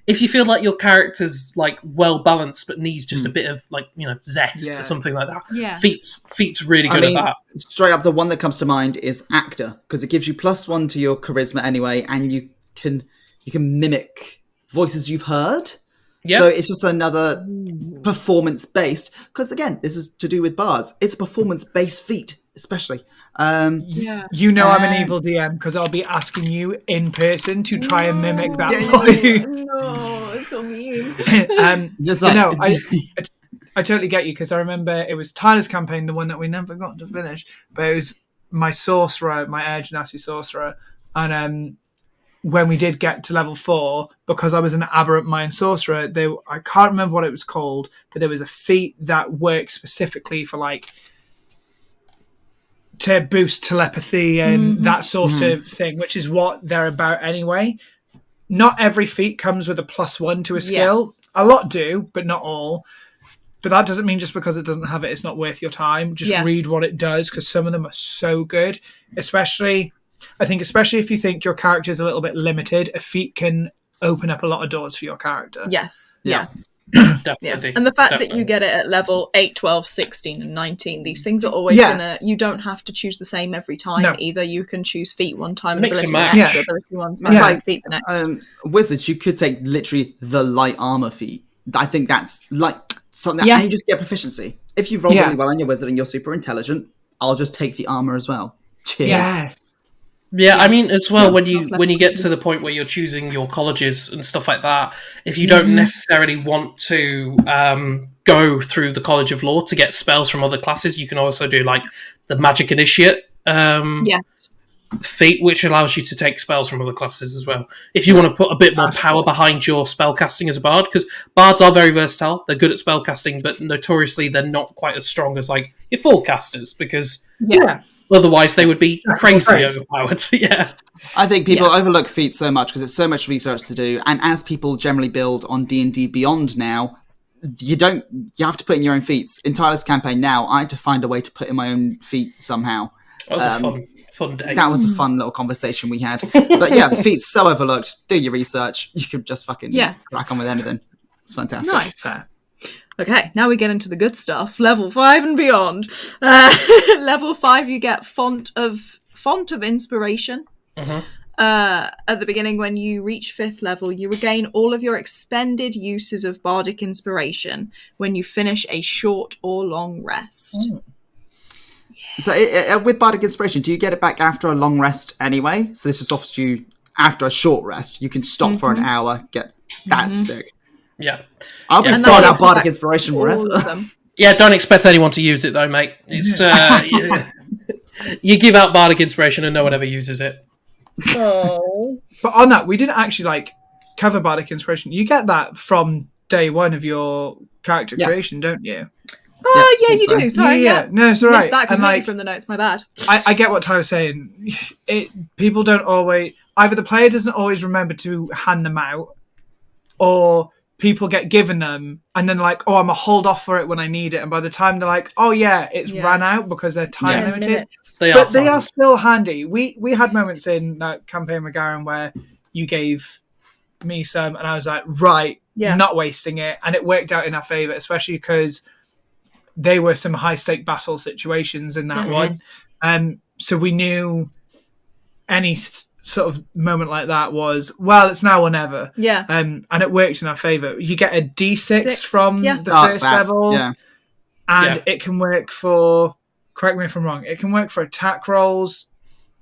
If you feel like your character's like well balanced but needs just a bit of like zest or something like that. Yeah. Feats really good at that. Straight up, the one that comes to mind is actor, because it gives you +1 to your charisma anyway, and you can mimic voices you've heard. Yep. So it's just another performance-based, because again, this is to do with bards. It's a performance-based feat, especially. I'm an evil DM because I'll be asking you in person to try and mimic that voice. No, it's so mean. I totally get you, because I remember it was Tyler's campaign, the one that we never got to finish, but it was my sorcerer, my Urge Nasty sorcerer, and when we did get to level 4, because I was an aberrant mind sorcerer, I can't remember what it was called, but there was a feat that worked specifically for like to boost telepathy and that sort of thing, which is what they're about anyway. Not every feat comes with a +1 to a skill. A lot do, but not all. But that doesn't mean just because it doesn't have it, it's not worth your time. Just read what it does, because some of them are so good. Especially if you think your character is a little bit limited, a feat can open up a lot of doors for your character. Yes. Yeah. Definitely. And the fact that you get it at level 8, 12, 16 and 19, these things are always you don't have to choose the same every time either. You can choose feat one time and ability the next, ability one feat the next. Wizards, you could take literally the light armor feat. I think that's like something and you just get proficiency. If you roll really well on your wizard and you're super intelligent, I'll just take the armor as well. Cheers. Yes. Yeah, I mean, as well, when you get to the point where you're choosing your colleges and stuff like that, if you don't necessarily want to go through the College of Law to get spells from other classes, you can also do like the Magic Initiate feat, which allows you to take spells from other classes as well. If you want to put a bit more power behind your spell casting as a bard, because bards are very versatile, they're good at spell casting, but notoriously they're not quite as strong as like your full casters, because otherwise they would be crazy overpowered. I think people overlook feats so much because it's so much research to do, and as people generally build on D&D Beyond now, you have to put in your own feats. In Tyler's campaign now, I had to find a way to put in my own feat somehow. That was a fun day. That was a fun little conversation we had. But feats so overlooked. Do your research. You could just fucking crack on with anything. It's fantastic. Nice. Okay, now we get into the good stuff. Level 5 and beyond. Level 5, you get Font of Inspiration. At the beginning, when you reach 5th level, you regain all of your expended uses of bardic inspiration when you finish a short or long rest. So with bardic inspiration, do you get it back after a long rest anyway? So this just offers you after a short rest. You can stop for an hour. That's sick. Yeah. I'll be throwing out bardic inspiration wherever. Yeah, don't expect anyone to use it though, mate. It's you give out bardic inspiration and no one ever uses it. Oh. But on that, we didn't actually cover bardic inspiration. You get that from day one of your character creation, don't you? Oh, yeah, you do. Sorry, No, it's all right. Missed that completely from the notes. My bad. I get what Tyler's saying. People don't always... Either the player doesn't always remember to hand them out, or people get given them, and then I'm going to hold off for it when I need it. And by the time they're like, oh, yeah, it's ran out because they're time limited. They are still handy. We had moments in that campaign with Garen where you gave me some, and I was like, right, not wasting it. And it worked out in our favour, especially because... they were some high-stake battle situations in that one. So we knew any sort of moment like that was, well, it's now or never. Yeah. And it works in our favour. You get a D6 from the first level. Yeah. And it can work for, correct me if I'm wrong, it can work for attack rolls.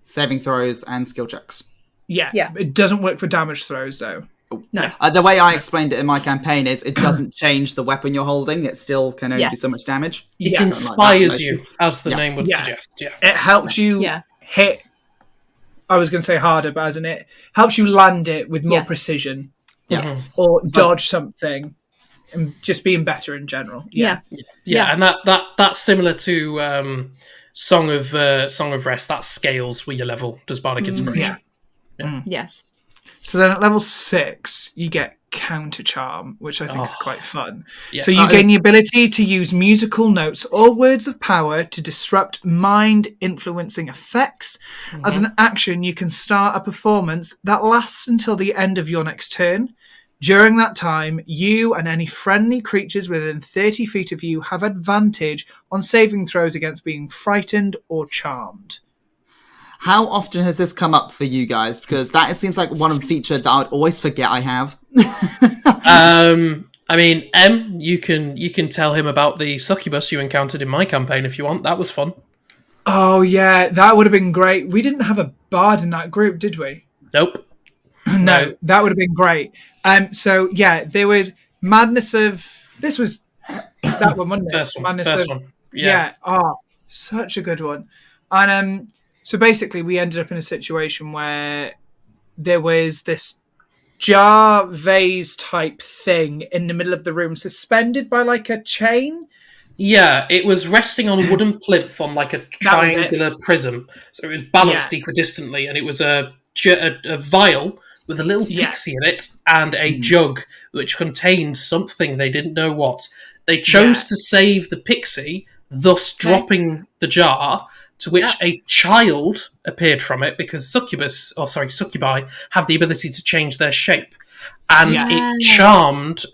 Saving throws and skill checks. Yeah. It doesn't work for damage throws, though. No. The way I explained it in my campaign is it doesn't change the weapon you're holding. It still can only do so much damage. It inspires you, as the name would suggest. Yeah. It helps you hit, I was going to say harder, but as in it helps you land it with more precision. Yes. Or dodge something. And just being better in general. Yeah. And that's similar to Song of Rest. That scales with your level, does bardic inspiration. Yes. So then at level 6, you get counter charm, which I think is quite fun. Yes. So you gain the ability to use musical notes or words of power to disrupt mind-influencing effects. As an action, you can start a performance that lasts until the end of your next turn. During that time, you and any friendly creatures within 30 feet of you have advantage on saving throws against being frightened or charmed. How often has this come up for you guys? Because that seems like one feature that I would always forget I have. I mean, you can tell him about the succubus you encountered in my campaign if you want. That was fun. Oh yeah, that would have been great. We didn't have a bard in that group, did we? Nope. No, that would have been great. So yeah, there was Madness of... This was that one, wasn't it? First one. Madness First of... one. Yeah. Oh, such a good one. And so basically we ended up in a situation where there was this jar vase type thing in the middle of the room, suspended by like a chain. Yeah, it was resting on a wooden plinth on like a triangular prism. So it was balanced equidistantly, and it was a vial with a little pixie in it and a jug which contained something they didn't know what. They chose to save the pixie, thus dropping the jar, to which a child appeared from it, because succubi have the ability to change their shape. And it charmed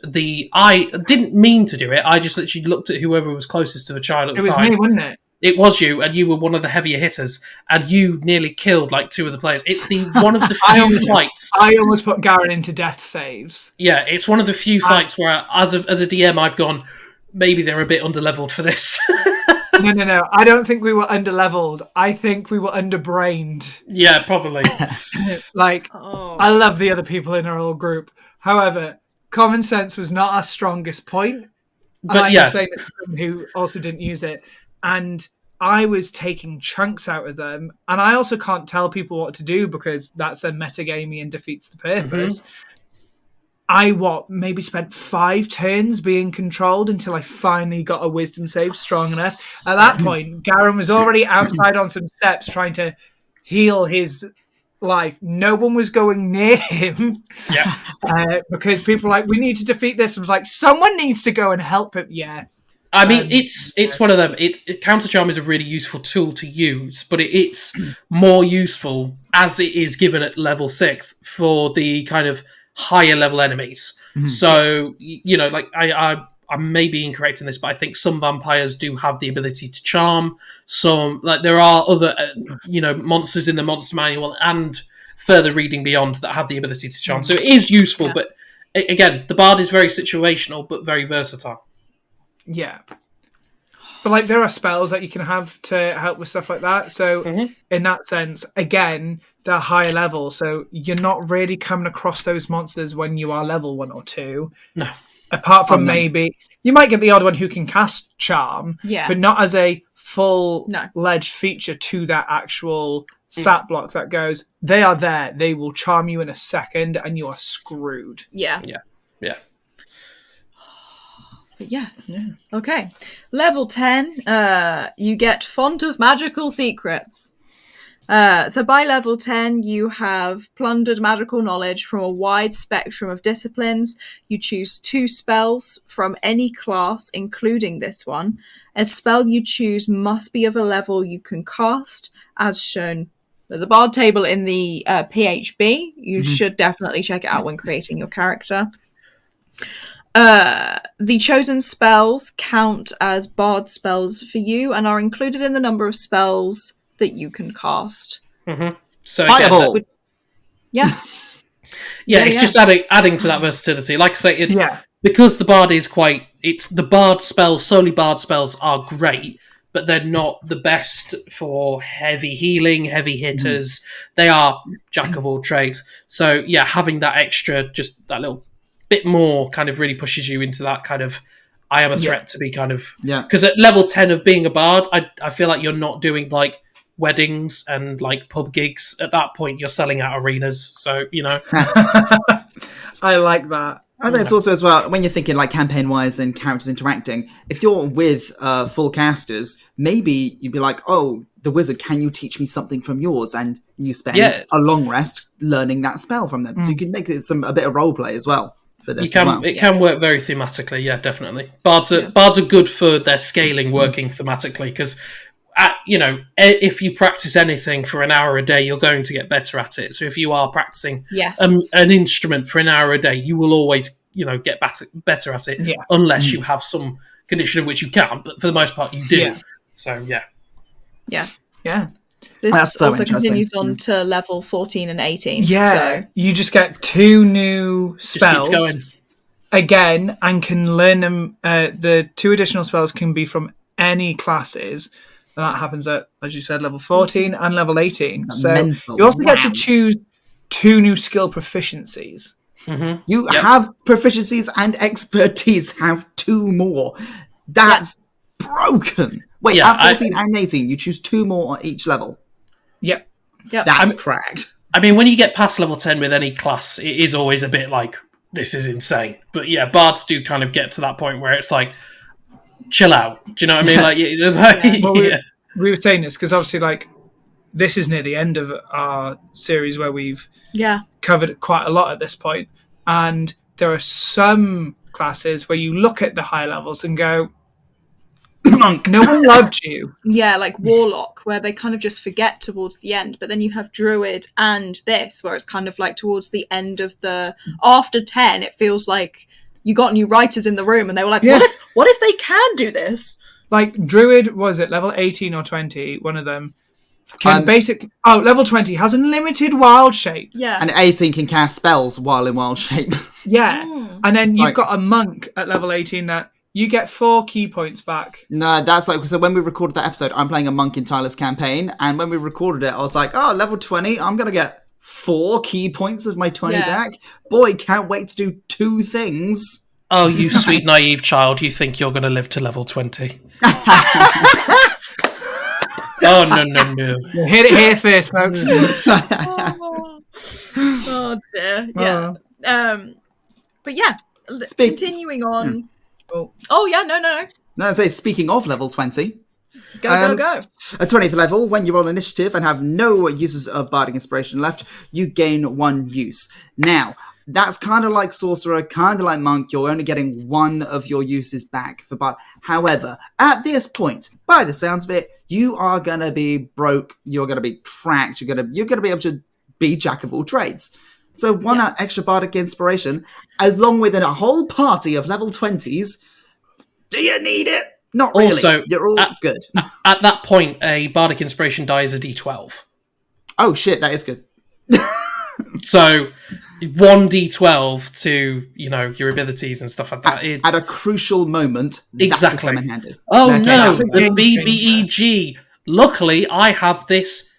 I didn't mean to do it. I just literally looked at whoever was closest to the child at the time. It was me, wasn't it? It was you, and you were one of the heavier hitters, and you nearly killed like two of the players. It's one of the few fights. I almost put Garen into death saves. Yeah, it's one of the few fights where, as a DM, I've gone, maybe they're a bit underleveled for this. No. I don't think we were underleveled. I think we were underbrained. Yeah, probably. I love the other people in our old group. However, common sense was not our strongest point. But I'm saying this to someone who also didn't use it. And I was taking chunks out of them. And I also can't tell people what to do because that's then metagamey and defeats the purpose. I maybe spent 5 turns being controlled until I finally got a wisdom save strong enough. At that point, Garen was already outside on some steps trying to heal his life. No one was going near him. Because people were like, we need to defeat this. I was like, someone needs to go and help him. Yeah. I mean, it's one of them. Counter charm is a really useful tool to use, but it's more useful as it is given at level 6 for the kind of higher level enemies. So, like I may be incorrect in this, but I think some vampires do have the ability to charm. Some, like, there are other, monsters in the monster manual and further reading beyond that have the ability to charm. So it is useful, but again, the Bard is very situational, but very versatile. Yeah. But there are spells that you can have to help with stuff like that. So in that sense, again, they're higher level. So you're not really coming across those monsters when you are level 1 or 2. No. Apart from maybe you might get the odd one who can cast charm, but not as a full-fledged feature to that actual stat block that goes, they are there. They will charm you in a second and you are screwed. Yeah. But yes. Yeah. Okay. Level 10, you get Font of Magical Secrets. So by level 10, you have plundered magical knowledge from a wide spectrum of disciplines. You choose 2 spells from any class, including this one. A spell you choose must be of a level you can cast, as shown. There's a bard table in the PHB. You should definitely check it out when creating your character. The chosen spells count as bard spells for you and are included in the number of spells that you can cast. So Fireball! It's just adding to that versatility. Like I say, because the Bard is the Bard spells, solely Bard spells are great, but they're not the best for heavy healing, heavy hitters. They are jack of all trades. So having that extra, just that little bit more kind of really pushes you into that kind of I am a threat to be kind of because at level 10 of being a bard, I feel like you're not doing like weddings and like pub gigs. At that point you're selling out arenas, so I like that. I think it's also as well when you're thinking like campaign wise and characters interacting, if you're with full casters, maybe you'd be like, oh, the wizard, can you teach me something from yours? And you spend a long rest learning that spell from them, so you can make it a bit of role play as well. for this You as can well. it can work very thematically, yeah, definitely. Bards are good for their scaling working thematically because, if you practice anything for an hour a day, you're going to get better at it. So if you are practicing an instrument for an hour a day, you will always get better at it, unless you have some condition in which you can't. But for the most part, you do. Yeah. So Yeah. That's This so also interesting. continues on to level 14 and 18. Yeah, So. you just get 2 new spells just keep going. again, and can learn them. The 2 additional spells can be from any classes. And that happens at, as you said, level 14 and level 18. That's so mental. you also get to Wow. choose 2 new skill proficiencies. Mm-hmm. You have proficiencies and expertise have 2 more. That's broken. Wait, at 14 and 18, you choose 2 more at each level. Yep. That's cracked. I mean, when you get past level 10 with any class, it is always a bit like, this is insane. But yeah, bards do kind of get to that point where it's like, chill out. Do you know what I mean? Well, we were saying this because obviously, this is near the end of our series where we've covered quite a lot at this point, and there are some classes where you look at the high levels and go, monk, no one loved you. Yeah, like warlock, where they kind of just forget towards the end. But then you have druid and this, where it's kind of like towards the end of after 10, it feels like you got new writers in the room and they were like, what if they can do this? Like druid, was it level 18 or 20? One of them can level 20 has unlimited wild shape. Yeah. And 18 can cast spells while in wild shape. Yeah. And then you've got a monk at level 18 that you get 4 key points back. No, that's so when we recorded that episode, I'm playing a monk in Tyler's campaign, and when we recorded it, I was like, level 20, I'm going to get 4 key points of my 20 back. Boy, can't wait to do 2 things. Oh, you sweet naive child, you think you're going to live to level 20. Oh, no. You heard it here first, folks. Oh dear. Yeah. But yeah, continuing on. No. No, say speaking of level 20. Go. At 20th level, when you roll initiative and have no uses of Bardic Inspiration left, you gain 1 use. Now, that's kind of like Sorcerer, kind of like Monk. You're only getting 1 of your uses back for Bard. However, at this point, by the sounds of it, you are going to be broke. You're going to be cracked. You're going to be able to be jack of all trades. So one extra Bardic Inspiration, along with a whole party of level 20s. Do you need it? Not really. Also, you're all good. At that point, a Bardic Inspiration die is a D12. Oh shit, that is good. So 1 D12 to, your abilities and stuff like that. At a crucial moment, exactly. that could come in handy. Oh okay, no, the BBEG. Luckily, I have this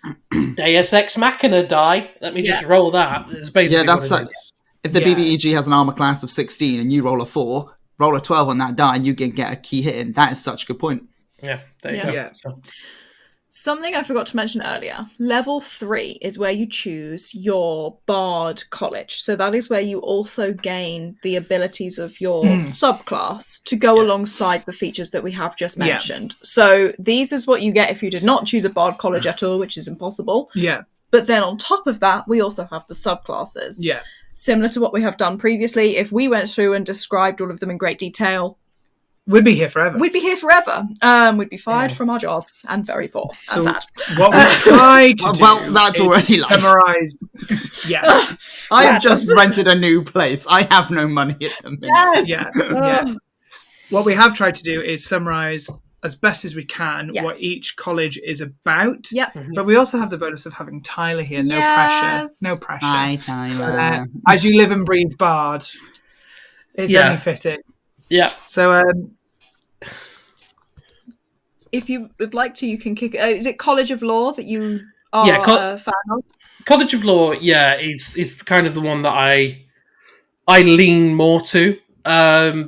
Deus Ex Machina die. Let me just roll that. It's basically that's what it is. If the BBEG has an armor class of 16 and you roll a 4, roll a 12 on that die and you can get a key hit in. That is such a good point. Yeah, there you go. Yeah. So. Something I forgot to mention earlier. Level 3 is where you choose your Bard college. So that is where you also gain the abilities of your subclass to go alongside the features that we have just mentioned. So these is what you get if you did not choose a Bard college at all, which is impossible. Yeah. But then on top of that, we also have the subclasses. Yeah. Similar to what we have done previously, if we went through and described all of them in great detail, we'd be here forever. We'd be fired from our jobs and very poor. That's sad. What we try to do that's already life. Summarize. I have just rented a new place. I have no money at the minute. Yeah. What we have tried to do is summarize as best as we can what each college is about. Yep. But we also have the bonus of having Tyler here. No pressure. No pressure. Hi, Tyler. As you live and breathe Bard, it's only fitting. Yeah. So, if you would like to, you can kick it. Is it College of Law that you are a fan of? College of Law, is kind of the one that I lean more to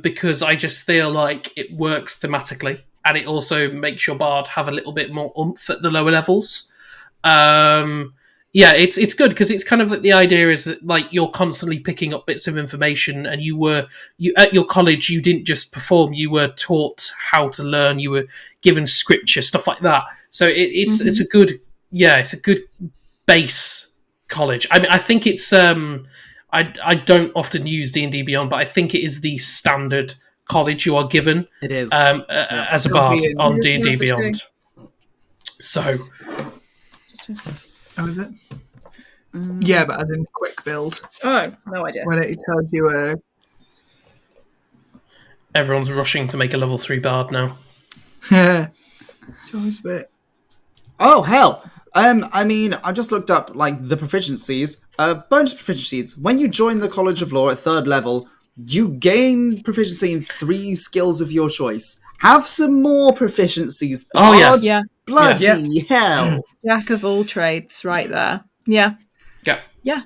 because I just feel like it works thematically. And it also makes your Bard have a little bit more oomph at the lower levels. It's good because it's kind of like the idea is that like you're constantly picking up bits of information, and you at your college you didn't just perform; you were taught how to learn. You were given scripture, stuff like that. So it's a good base college. I mean, I think it's I don't often use D&D Beyond, but I think it is the standard college you are given. It is. As a bard on D&D Beyond. So... Oh, is it? Yeah, but as in quick build. Oh, no idea. When it tells you Everyone's rushing to make a level 3 bard now. it's always a bit... Oh, hell! I mean, I just looked up, like, the proficiencies. Bonus proficiencies. When you join the College of Law at 3rd level, you gain proficiency in 3 skills of your choice. Have some more proficiencies. Oh, yeah. Bard. Yeah. Bloody hell. Jack of all trades, right there. Yeah. Yeah. Yeah.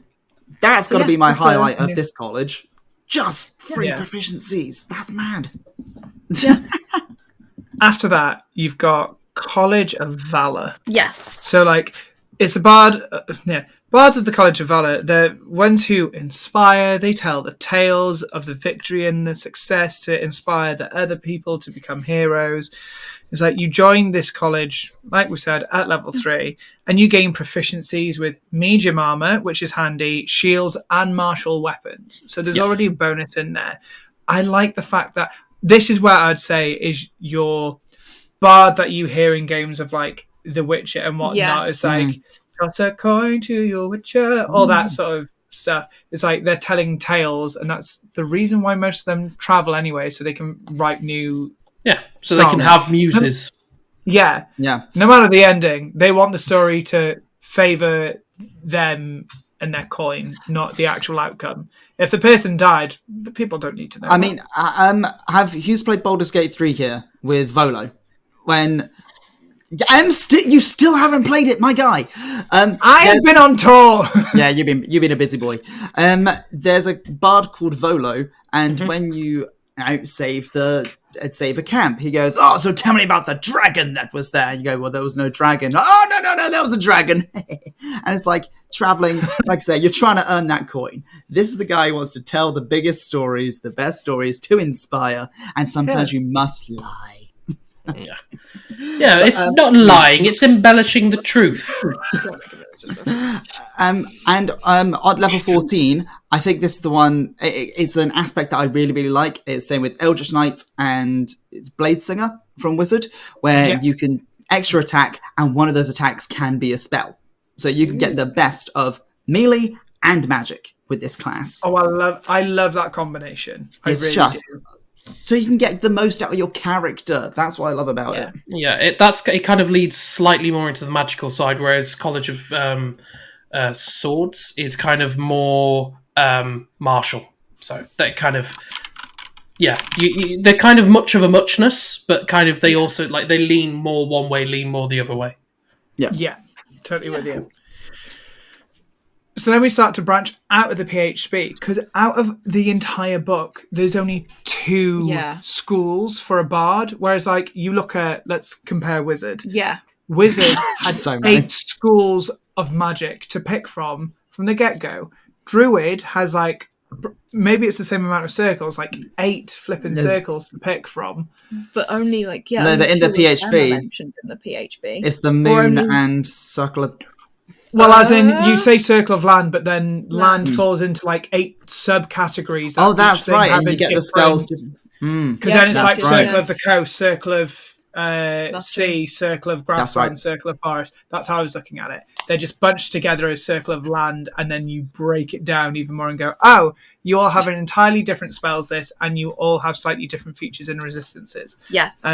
That's got to be my that's highlight of this college. Just 3 Yeah. proficiencies. That's mad. Yeah. After that, you've got College of Valor. Yes. So, like, it's a bard. Bards of the College of Valor. They're ones who inspire. They tell the tales of the victory and the success to inspire the other people to become heroes. It's like you join this college, like we said, at level 3, and you gain proficiencies with medium armor, which is handy, shields, and martial weapons. So there's already a bonus in there. I like the fact that this is where I'd say is your bard that you hear in games of like The Witcher and whatnot. Yes. It's like, toss a coin to your Witcher, all that sort of stuff. It's like they're telling tales, and that's the reason why most of them travel anyway, so they can write new... Yeah, so they can have muses. Yeah. No matter the ending, they want the story to favour them and their coin, not the actual outcome. If the person died, the people don't need to know. I mean, who's played Baldur's Gate 3 here with Volo? When you still haven't played it, my guy. I have been on tour. Yeah, you've been a busy boy. There's a bard called Volo, and when you save a camp, he goes, "Oh, so tell me about the dragon that was there." And you go, "Well, there was no dragon." "Oh, no, there was a dragon." And it's like traveling, like I say, you're trying to earn that coin. This is the guy who wants to tell the biggest stories, the best stories to inspire, and sometimes you must lie. Yeah, it's not lying, it's embellishing the truth. And at level 14, I think this is the one, it's an aspect that I really, really like. It's same with Eldritch Knight and it's Blade Singer from Wizard, where you can extra attack, and one of those attacks can be a spell. So you can get the best of melee and magic with this class. Oh, I love that combination. It's really just... So you can get the most out of your character. That's what I love about it. Yeah, it kind of leads slightly more into the magical side, whereas College of Swords is kind of more martial. So they kind of, they're kind of much of a muchness, but kind of they also like they lean more one way, lean more the other way. Yeah, totally with you. So then we start to branch out of the PHP, because out of the entire book, there's only 2 schools for a bard. Whereas, like, you look at, let's compare Wizard. Yeah. Wizard had So 8 schools of magic to pick from the get-go. Druid has, like, maybe it's the same amount of circles, like 8 flipping circles to pick from. But only, like, No, but in the PHP, mentioned in the PHP. It's the moon and circle of... Well, as in, you say circle of land, but then land falls into like 8 subcategories. Oh, that's right, and you get the spells. Because then it's like circle of the coast, circle of sea, circle of grassland, circle of forest. That's how I was looking at it. They're just bunched together as circle of land, and then you break it down even more and go, oh, you all have an entirely different spells list, and you all have slightly different features and resistances. Yes.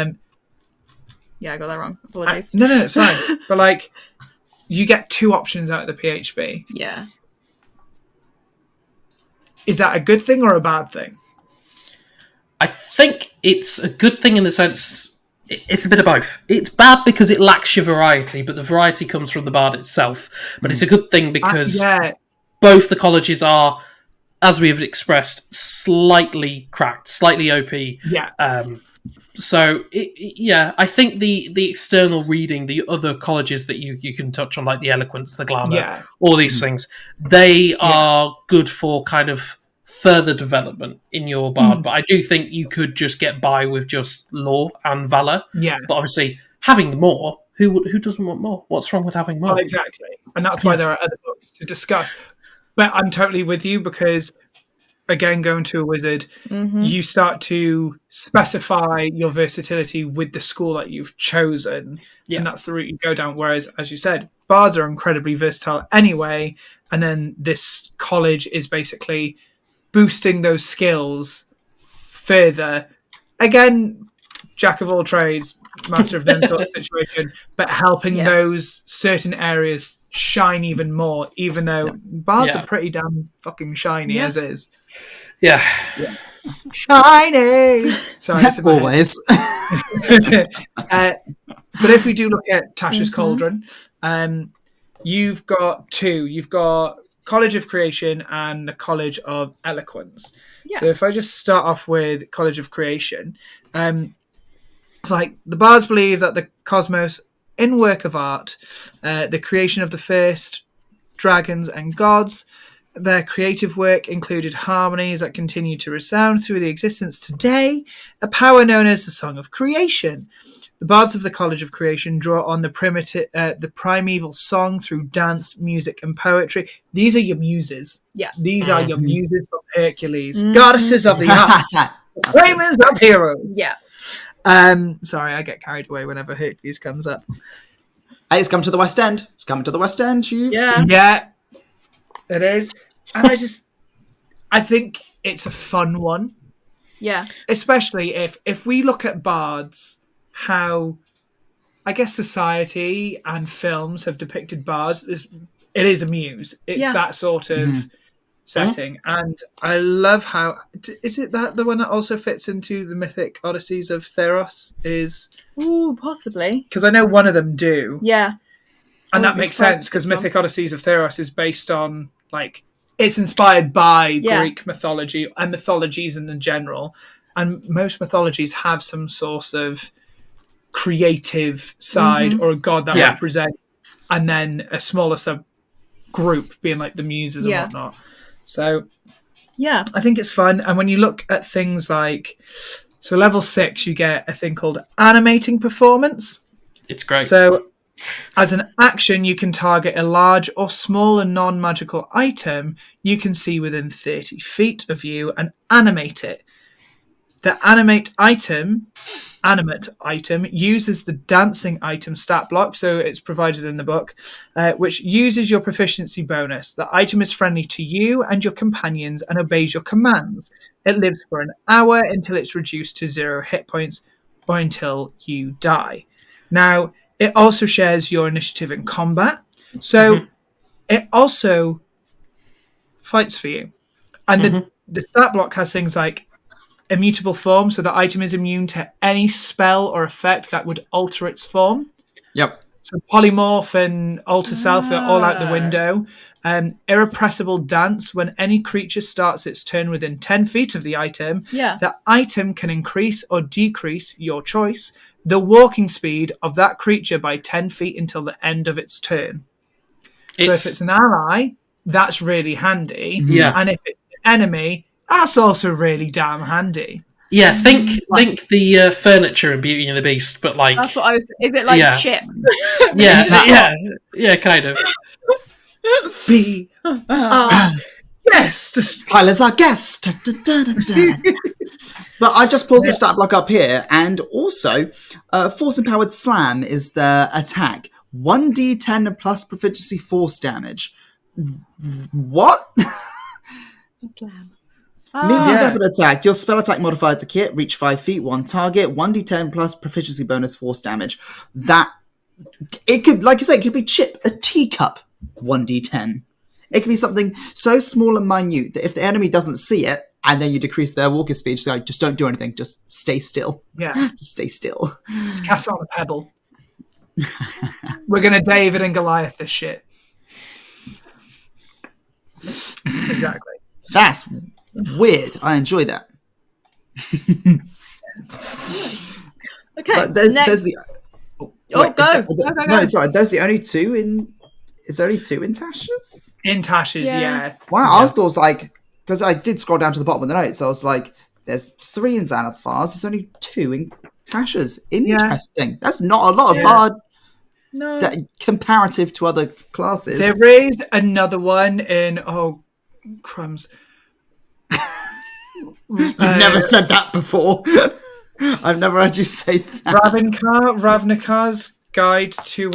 Yeah, I got that wrong. Apologies. No, it's fine. But like... You get 2 options out of the PHP. Yeah. Is that a good thing or a bad thing? I think it's a good thing in the sense it's a bit of both. It's bad because it lacks your variety, but the variety comes from the bard itself. But it's a good thing because both the colleges are, as we have expressed, slightly cracked, slightly OP. Yeah. So, I think the external reading, the other colleges that you can touch on, like the eloquence, the glamour, all these things, they are good for kind of further development in your bard. But I do think you could just get by with just law and valor. Yeah. But obviously, having more, who doesn't want more? What's wrong with having more? Well, exactly. And that's why there are other books to discuss. But I'm totally with you because, again, going to a wizard, you start to specify your versatility with the school that you've chosen, and that's the route you go down. Whereas, as you said, bards are incredibly versatile anyway, and then this college is basically boosting those skills further. Again, jack of all trades, master of none sort of situation, but helping those certain areas shine even more, even though bards are pretty damn fucking shiny as is. Yeah. Shiny! Sorry, it's always. But if we do look at Tasha's Cauldron, you've got two. You've got College of Creation and the College of Eloquence. So if I just start off with College of Creation, it's like the bards believe that the cosmos in work of art, the creation of the first dragons and gods, their creative work included harmonies that continue to resound through the existence today, a power known as the Song of Creation. The bards of the College of Creation draw on the primeval song through dance, music, and poetry. These are your muses. Yeah. These are your muses of Hercules, goddesses of the arts, framers of heroes. Yeah. Sorry, I get carried away whenever Hercules comes up. Hey, it's come to the West End. It's coming to the West End, Chief. Yeah, it is. And I think it's a fun one. Yeah. Especially if we look at bards, how I guess society and films have depicted bards. It is a muse. It's that sort of setting. And I love how... Is it that the one that also fits into the mythic Odysseys of Theros? Ooh, possibly. Because I know one of them do. Yeah. And that makes sense because Mythic Odysseys of Theros is based on, like, it's inspired by Greek mythology and mythologies in general. And most mythologies have some sort of creative side or a god that represents, and then a smaller subgroup being like the muses and whatnot. So, I think it's fun. And when you look at things like, so level 6, you get a thing called animating performance. It's great. So, as an action, you can target a large or smaller non-magical item you can see within 30 feet of you and animate it. The animate item uses the dancing item stat block, so it's provided in the book, which uses your proficiency bonus. The item is friendly to you and your companions and obeys your commands. It lives for an hour until it's reduced to 0 hit points or until you die. Now, it also shares your initiative in combat, so it also fights for you. And the stat block has things like immutable form, so the item is immune to any spell or effect that would alter its form. Yep. So polymorph and alter self are all out the window. Irrepressible dance, when any creature starts its turn within 10 feet of the item, the item can increase or decrease, your choice, the walking speed of that creature by 10 feet until the end of its turn. So if it's an ally, that's really handy. Yeah. And if it's an enemy, that's also really damn handy. Yeah, think the furniture in Beauty and the Beast, but like... That's what I was... Is it like Chip? Yeah, kind of. Be our guest. Tyler's our guest. But I just pulled the stat block up here, and also, Force Empowered Slam is their attack. 1d10 plus proficiency force damage. What? Slam. Medium weapon attack. Your spell attack modifier to hit, reach 5 feet, one target, 1d10 plus proficiency bonus force damage. That, it could, like you say, it could be Chip, a teacup, 1d10. It could be something so small and minute that if the enemy doesn't see it, and then you decrease their walking speed, so like, just don't do anything, just stay still. Yeah. Just stay still. Just cast on a pebble. We're going to David and Goliath this shit. Exactly. That's weird. I enjoy that. Okay. But there's the. Go. No, sorry. There's the only two in. Is there only two in Tasha's? In Tasha's, yeah. Wow, I thought it was like, because I did scroll down to the bottom of the notes, so I was like, there's 3 in Xanathar's, there's only 2 in Tasha's. Interesting. That's not a lot of Bard No. that comparative to other classes. There is another one in crumbs. You've never said that before. I've never heard you say that. Ravnikar's guide to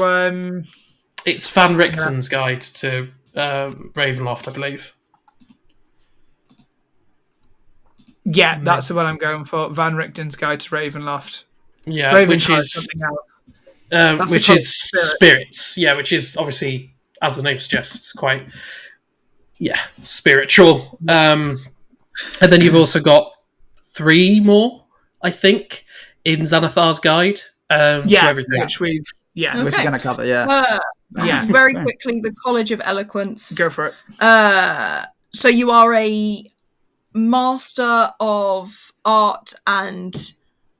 It's Van Richten's guide to Ravenloft, I believe. Yeah, that's the one I'm going for. Van Richten's Guide to Ravenloft. Yeah, which is something else. Which is spirits. Yeah, which is obviously, as the name suggests, quite spiritual. And then you've also got 3 more, I think, in Xanathar's guide to everything. Which we're going to cover. Very quickly, the College of Eloquence. Go for it. So you are a Master of Art and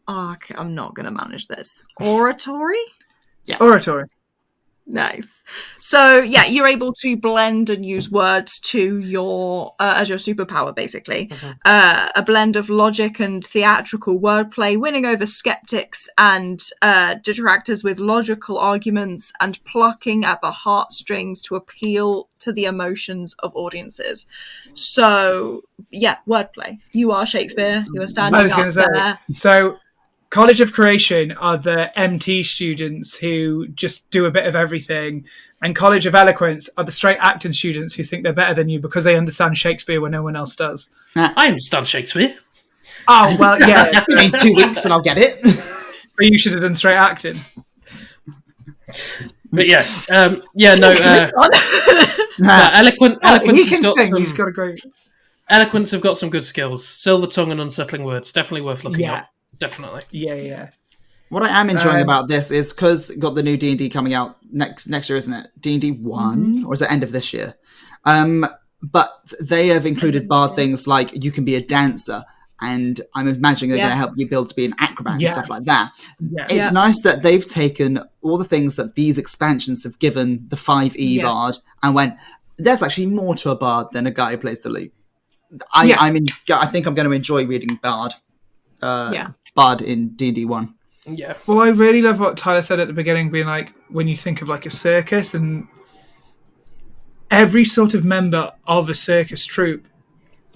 I'm not going to manage this. Oratory? Yes. Oratory. Nice. So you're able to blend and use words to your as your superpower, basically. A blend of logic and theatrical wordplay, winning over skeptics and detractors with logical arguments, and plucking at the heartstrings to appeal to the emotions of audiences. So wordplay. You are Shakespeare. You are standing up there. So College of Creation are the MT students who just do a bit of everything, and College of Eloquence are the straight acting students who think they're better than you because they understand Shakespeare when no one else does. I understand Shakespeare. Oh, well, yeah. Give me 2 weeks and I'll get it. But you should have done straight acting. But yes, Eloquence He can has got sing. some, He's got a great... Eloquence have got some good skills. Silver tongue and unsettling words, definitely worth looking up. Definitely. Yeah. What I am enjoying about this is because got the new D&D coming out next year, isn't it? D&D 1? Or is it end of this year? But they have included BARD things like you can be a dancer, and I'm imagining they're going to help you build to be an acrobat and stuff like that. Yeah. It's nice that they've taken all the things that these expansions have given the 5e BARD and went, there's actually more to a BARD than a guy who plays the lute. I think I'm going to enjoy reading BARD. BARD in D&D 1. Yeah. Well, I really love what Tyler said at the beginning, being like, when you think of like a circus, and every sort of member of a circus troupe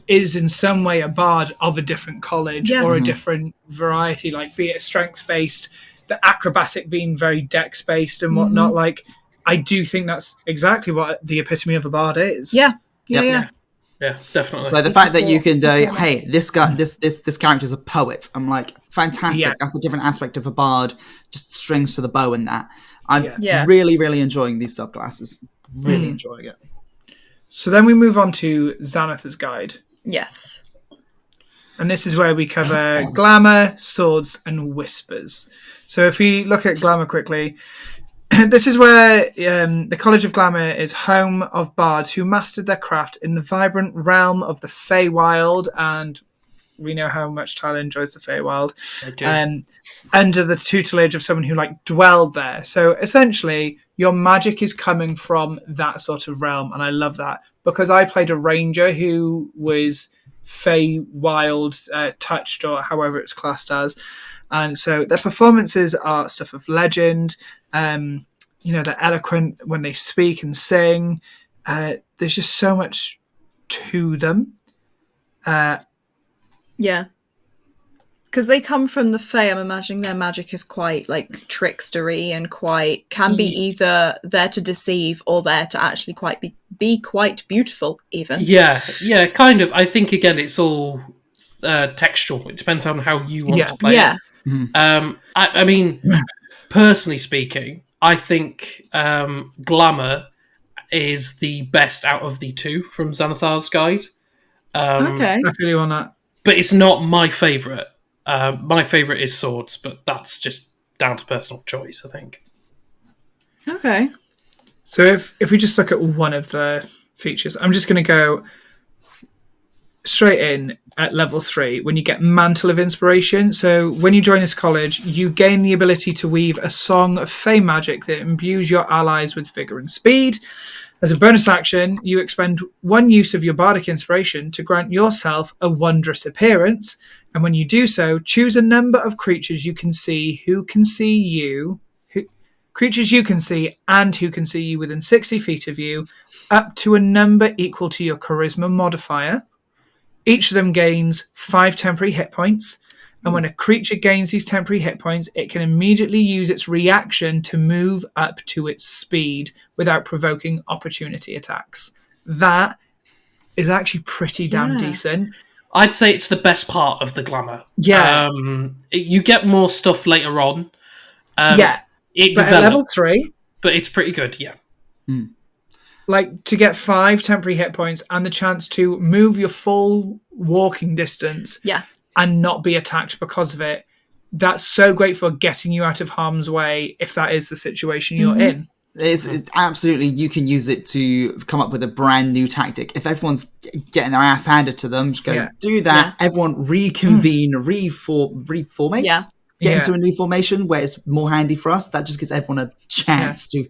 is in some way a bard of a different college or a different variety, like be it strength-based, the acrobatic being very dex-based and whatnot. Like, I do think that's exactly what the epitome of a bard is. Yeah, definitely. So the fact that you can hey, this guy, this character's a poet. I'm like, fantastic. Yeah. That's a different aspect of a bard. Just strings to the bow and that. I'm really, really enjoying these subclasses. Really enjoying it. So then we move on to Xanathar's Guide. Yes. And this is where we cover glamour, swords, and whispers. So if we look at glamour quickly, this is where the College of Glamour is home of bards who mastered their craft in the vibrant realm of the Feywild, and we know how much Tyler enjoys the Feywild. Under the tutelage of someone who dwelled there. So essentially, your magic is coming from that sort of realm, and I love that because I played a ranger who was Feywild touched, or however it's classed as. And so their performances are stuff of legend. They're eloquent when they speak and sing. There's just so much to them. Because they come from the Fae, I'm imagining their magic is quite trickstery and can be either there to deceive or there to actually be quite beautiful even. Yeah, kind of. I think again it's all textual. It depends on how you want to play it. I mean, personally speaking, I think glamour is the best out of the two from Xanathar's Guide. Okay. I feel you on that. But it's not my favourite. My favourite is swords, but that's just down to personal choice, I think. Okay. So if we just look at one of the features, I'm just going to go straight in at level 3 when you get Mantle of Inspiration. So when you join this college, you gain the ability to weave a song of Fey magic that imbues your allies with vigor and speed. As a bonus action, you expend 1 use of your bardic inspiration to grant yourself a wondrous appearance. And when you do so, choose a number of creatures you can see who can see you, creatures you can see and who can see you within 60 feet of you, up to a number equal to your charisma modifier. Each of them gains 5 temporary hit points. And when a creature gains these temporary hit points, it can immediately use its reaction to move up to its speed without provoking opportunity attacks. That is actually pretty damn decent. I'd say it's the best part of the glamour. Yeah. You get more stuff later on. It but at level 3... But it's pretty good, yeah. Like, to get 5 temporary hit points and the chance to move your full walking distance... Yeah. And not be attacked because of it. That's so great for getting you out of harm's way if that is the situation you're in. It's absolutely, you can use it to come up with a brand new tactic. If everyone's getting their ass handed to them, just go do that. Yeah. Everyone reconvene, reformate. Yeah. Get into a new formation where it's more handy for us. That just gives everyone a chance to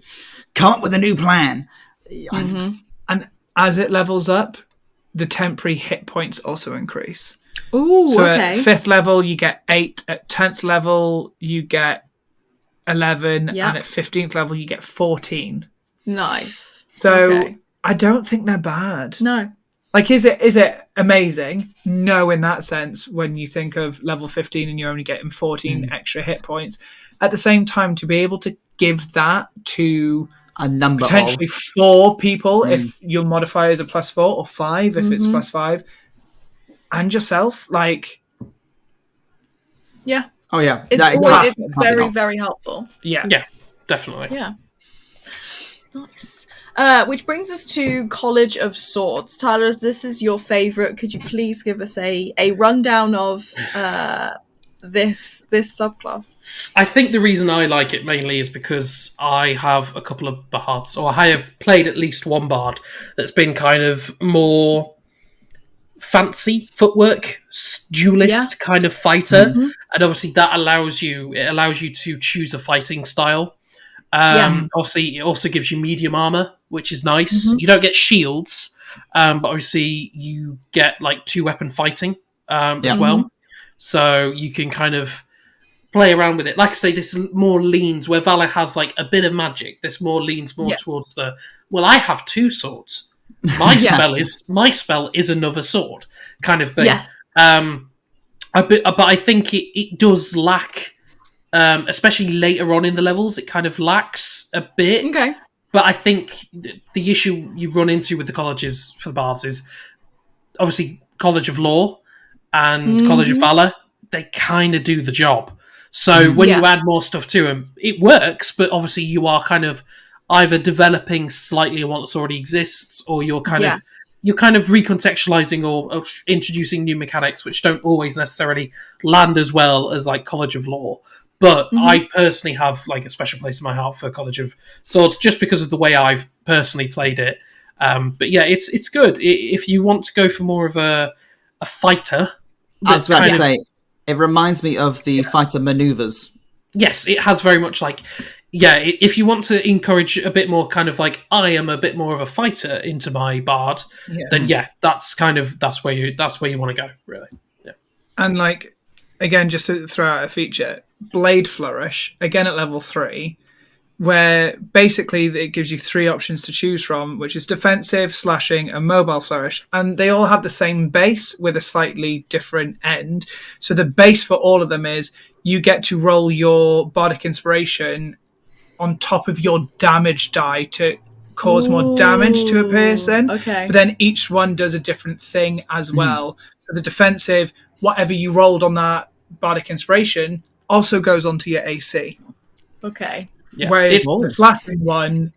come up with a new plan. And as it levels up, the temporary hit points also increase. Ooh, so okay. At 5th level, you get 8. At 10th level, you get 11. And at 15th level, you get 14. Nice. So I don't think they're bad. No. Like, is it amazing? No, in that sense, when you think of level 15 and you're only getting 14 extra hit points. At the same time, to be able to give that to a number potentially 4 people, if your modifier is a +4, or 5 if it's +5, and yourself, like... Yeah. Oh, yeah. It's very, very helpful. Yeah, definitely. Yeah. Nice. Which brings us to College of Swords. Tyler, as this is your favourite, could you please give us a rundown of this subclass? I think the reason I like it mainly is because I have a couple of bards, or I have played at least one bard that's been kind of more fancy footwork, duelist kind of fighter, and obviously that allows you to choose a fighting style. Obviously, it also gives you medium armor, which is nice. You don't get shields, but obviously you get like 2-weapon fighting as well. So you can kind of play around with it. Like I say, this more leans where Valor has like a bit of magic. This more leans towards the, well, I have 2 swords. My spell is another sword kind of thing. Yes. But I think it does lack, especially later on in the levels, it kind of lacks a bit. Okay. But I think the issue you run into with the colleges for the bards is obviously College of Law and College of Valor. They kind of do the job. So when you add more stuff to them, it works. But obviously you are kind of either developing slightly on what already exists, or you're kind of recontextualizing or introducing new mechanics which don't always necessarily land as well as like College of Law. But I personally have like a special place in my heart for College of Swords just because of the way I've personally played it. But yeah, it's good if you want to go for more of a fighter. I was about to say, it reminds me of the fighter maneuvers. Yes, it has very much like. Yeah, if you want to encourage a bit more kind of like I am a bit more of a fighter into my bard, then that's where you want to go, really. Yeah. And like again, just to throw out a feature, Blade Flourish, again at level 3, where basically it gives you 3 options to choose from, which is defensive, slashing, and mobile flourish. And they all have the same base with a slightly different end. So the base for all of them is you get to roll your bardic inspiration on top of your damage die to cause more damage to a person. Okay. But then each one does a different thing as well. So the defensive, whatever you rolled on that bardic inspiration, also goes onto your AC. Okay. Yeah. Whereas the slashing one,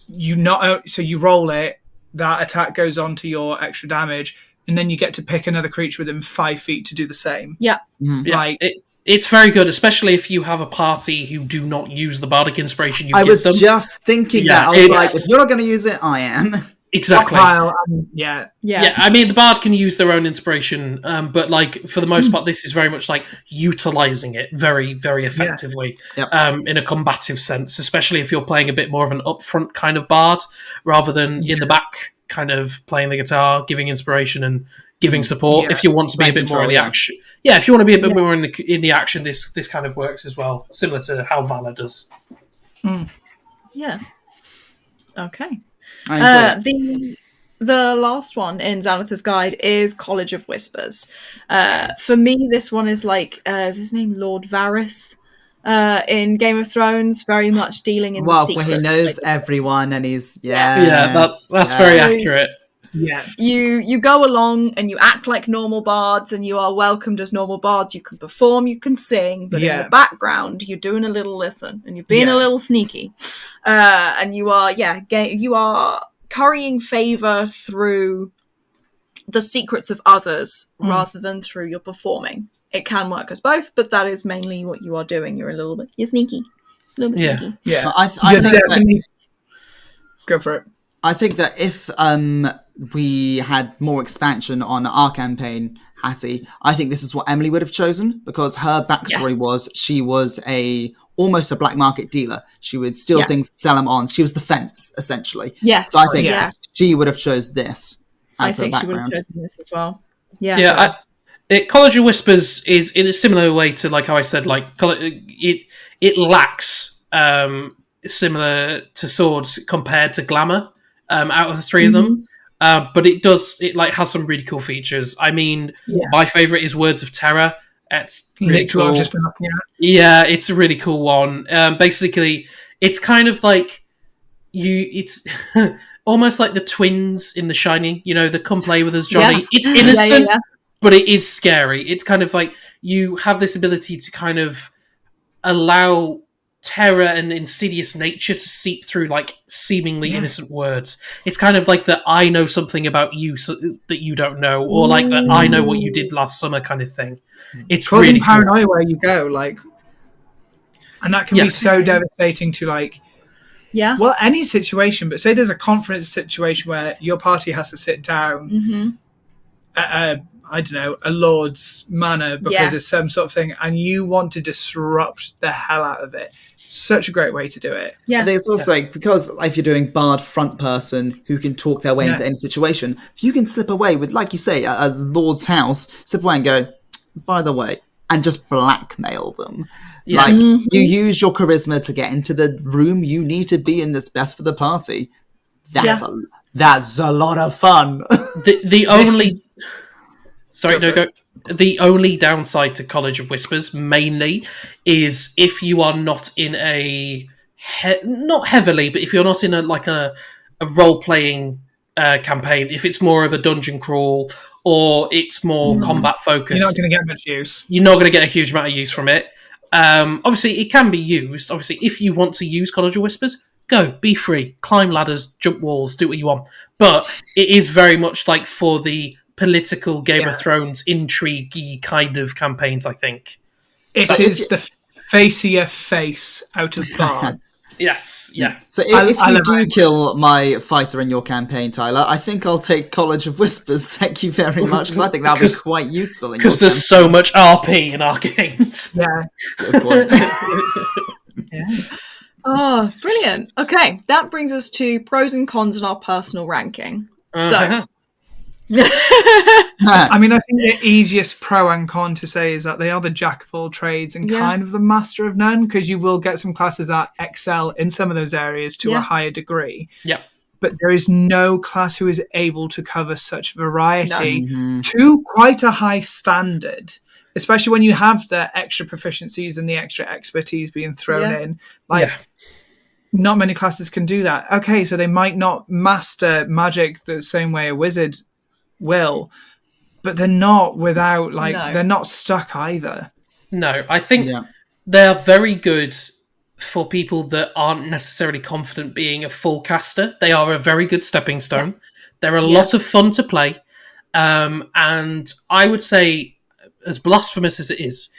you roll it, that attack goes onto your extra damage, and then you get to pick another creature within 5 feet to do the same. Yeah. Like it's very good, especially if you have a party who do not use the bardic inspiration you I give was them. just thinking that. I was like, if you're not going to use it, I am. Exactly. Yeah. I mean, the bard can use their own inspiration, but like for the most part, this is very much like utilizing it very, very effectively in a combative sense, especially if you're playing a bit more of an upfront kind of bard rather than in the back, kind of playing the guitar, giving inspiration and giving support. If you want to be a bit more in the action, if you want to be a bit more in the action, this kind of works as well, similar to how Valor does. Yeah. Okay. I enjoy it. The last one in Xanathar's Guide is College of Whispers. For me, this one is like, is his name Lord Varys? In Game of Thrones, very much dealing in the Well, secrets. where he knows everyone and he's that's very accurate. Yeah. You go along and you act like normal bards, and you are welcomed as normal bards. You can perform, you can sing, but in the background, you're doing a little listen and you're being a little sneaky, and you are you are currying favor through the secrets of others rather than through your performing. It can work as both, but that is mainly what you are doing. You're sneaky. A little bit sneaky. Yeah. I think definitely... Go for it. I think that if we had more expansion on our campaign, Hattie, I think this is what Emily would have chosen, because her backstory was she was almost a black market dealer. She would steal things, sell them on. She was the fence, essentially. Yes. So I think she would have chose this as her background. I think she would have chosen this as well. Yeah. College of Whispers is in a similar way to, like how I said, like it lacks similar to Swords compared to Glamour out of the three of them, but it has some really cool features. I mean, my favorite is Words of Terror. It's really cool. I've just been looking at. Yeah, it's a really cool one. Basically, it's kind of like it's almost like the twins in The Shining. You know, the "Come play with us, Johnny." Yeah. It's innocent. But it is scary. It's kind of like you have this ability to kind of allow terror and insidious nature to seep through like seemingly innocent words. It's kind of like the "I know something about you that you don't know," or like the "I know what you did last summer" kind of thing. It's really paranoia where you go, like, and that can be so devastating to like. Yeah. Well, any situation, but say there's a conference situation where your party has to sit down. I don't know, a lord's manor because it's some sort of thing, and you want to disrupt the hell out of it. Such a great way to do it. Yeah. I think it's also because if you're doing bard front person who can talk their way into any situation, if you can slip away with, like you say, a lord's house, slip away and go, by the way, and just blackmail them. Yeah. Like, you use your charisma to get into the room you need to be in that's best for the party. That's a lot of fun. The only... Sorry, go. The only downside to College of Whispers, mainly, is if you are not in a... not heavily, but if you're not in a role-playing campaign, if it's more of a dungeon crawl, or it's more combat-focused... You're not going to get much use. You're not going to get a huge amount of use from it. Obviously, it can be used. Obviously, if you want to use College of Whispers, go, be free, climb ladders, jump walls, do what you want. But it is very much like for the political Game of Thrones intrigue-y kind of campaigns, I think. It is the facier face out of Bards. Yes, yeah. So if you do kill my fighter in your campaign, Tyler, I think I'll take College of Whispers. Thank you very much, because I think that'll be quite useful. Because there's so much RP in our games. Yeah. Good point. Oh, brilliant. Okay, that brings us to pros and cons in our personal ranking. So... I mean, I think the easiest pro and con to say is that they are the jack of all trades and kind of the master of none, because you will get some classes that excel in some of those areas to a higher degree. Yeah. But there is no class who is able to cover such variety to quite a high standard, especially when you have the extra proficiencies and the extra expertise being thrown in. Not many classes can do that. Okay, so they might not master magic the same way a wizard will, but they're not without they're not stuck either. No, I think they're very good for people that aren't necessarily confident being a full caster. They are a very good stepping stone. They're a lot of fun to play, and I would say, as blasphemous as it is,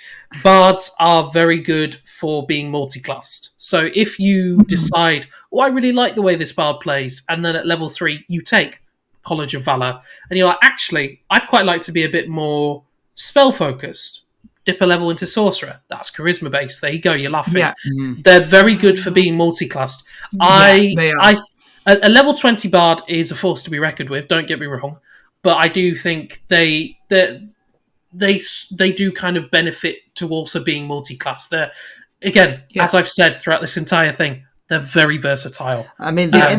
bards are very good for being multi-classed. So if you decide, I really like the way this bard plays, and then at level 3 you take College of Valor, and you're like, actually, I'd quite like to be a bit more spell-focused. Dip a level into Sorcerer. That's charisma-based. There you go, you're laughing. Yeah. They're very good for being multi-classed. A level 20 Bard is a force to be reckoned with, don't get me wrong, but I do think they do kind of benefit to also being multi-class. They're, again, as I've said throughout this entire thing, They're very versatile. I mean, the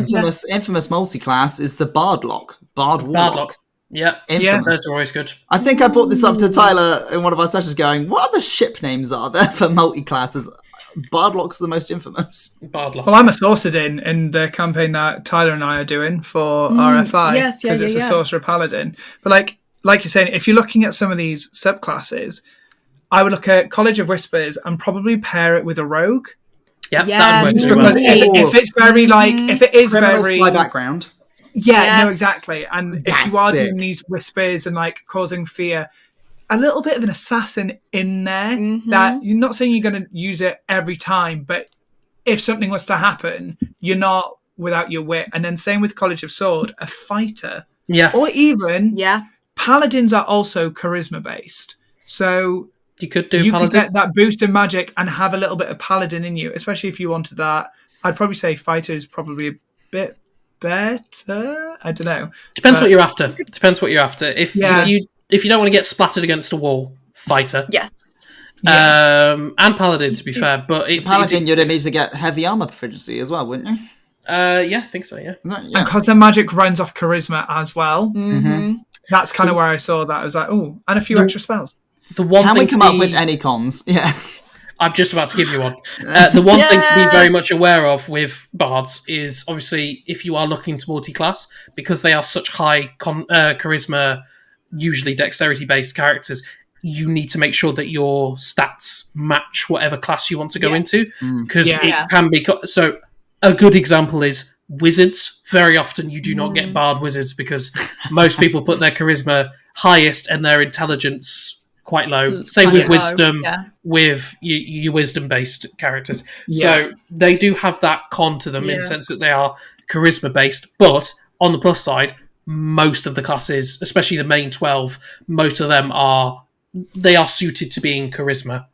infamous multi-class is the Bard lock. Bard Warlock. Yeah, those are always good. I think I brought this up to Tyler in one of our sessions going, what other ship names are there for multi-classes? Bardlock's the most infamous. Bardlock. Well, I'm a sorcerer in the campaign that Tyler and I are doing for RFI. Yes, because it's a sorcerer paladin. But like you're saying, if you're looking at some of these subclasses, I would look at College of Whispers and probably pair it with a rogue. Yeah, Yeah. that would Just work because very well. if it's very if it is Criminal very spy background. Yeah, no, Yes. exactly. And if That's you are sick. doing these whispers and like causing fear, a little bit of an assassin in there that you're not saying you're going to use it every time, but if something was to happen, you're not without your wit. And then same with College of Sword, a fighter. Yeah, Or even Yeah. paladins are also charisma based. So you could do you could paladin. get that boost in magic and have a little bit of paladin in you, especially if you wanted that. I'd probably say fighter is probably a bit better. I don't know. Depends what you're after. Depends what you're after. If you don't want to get splattered against a wall, fighter. Yes. And paladin, to be fair, but it's Paladin, you'd immediately get heavy armor proficiency as well, wouldn't you? yeah, I think so. Yeah. No, And yeah. because their magic runs off charisma as well, Mm-hmm. that's kind of where I saw that. I was like, oh, and a few extra spells. The one Can thing we to come up be- with any cons? Yeah. I'm just about to give you one. The one thing to be Yeah. very much aware of with bards is obviously if you are looking to multi-class, because they are such high charisma, usually dexterity-based characters, you need to make sure that your stats match whatever class you want to go into, because Yeah. it can be... So a good example is Wizardts. Very often you do not get bard wizards because most people put their charisma highest and their intelligence quite low. Same with low, wisdom, yeah. with your wisdom-based characters. Yeah. So they do have that con to them in Yeah. the sense that they are charisma-based. But on the plus side, most of the classes, especially the main 12, most of them are suited to being charisma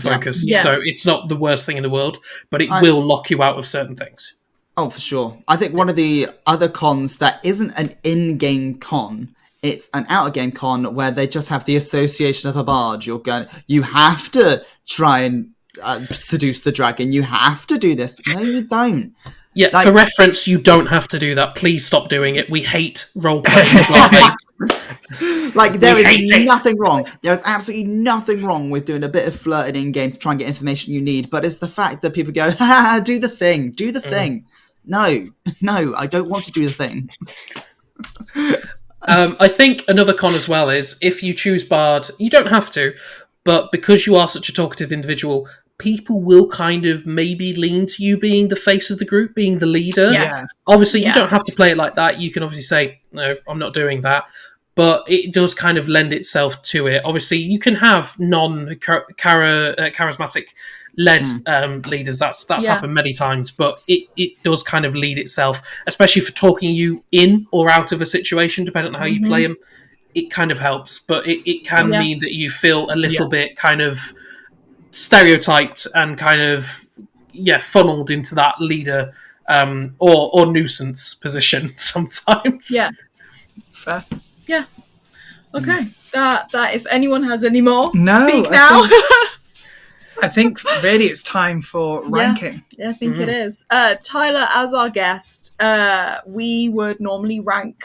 focused. Yeah. So it's not the worst thing in the world, but it will lock you out of certain things. Oh, for sure. I think one of the other cons that isn't an in-game con, it's an out-of-game con where they just have the association of a bard. You have to try and seduce the dragon. You have to do this. No, you don't. Yeah, Like- for reference, you don't have to do that. Please stop doing it. We hate role-playing. Like, there We hate is it. nothing wrong. There is absolutely nothing wrong with doing a bit of flirting in-game to try and get information you need, but it's the fact that people go, ha, do the thing, do the thing. No, I don't want to do the thing. I think another con as well is if you choose Bard, you don't have to, but because you are such a talkative individual, people will kind of maybe lean to you being the face of the group, being the leader. Yes. Obviously, you Yeah. don't have to play it like that. You can obviously say, no, I'm not doing that. But it does kind of lend itself to it. Obviously, you can have non-charismatic led leaders. That's happened many times, but it does kind of lead itself, especially for talking you in or out of a situation, depending on how you play them. It kind of helps, but it can mean that you feel a little bit kind of stereotyped and kind of funneled into that leader or nuisance position sometimes. Yeah. Fair. Yeah. Okay. That if anyone has any more, No, speak I now. I think really it's time for ranking. Yeah, I think it is. Tyler, as our guest, we would normally rank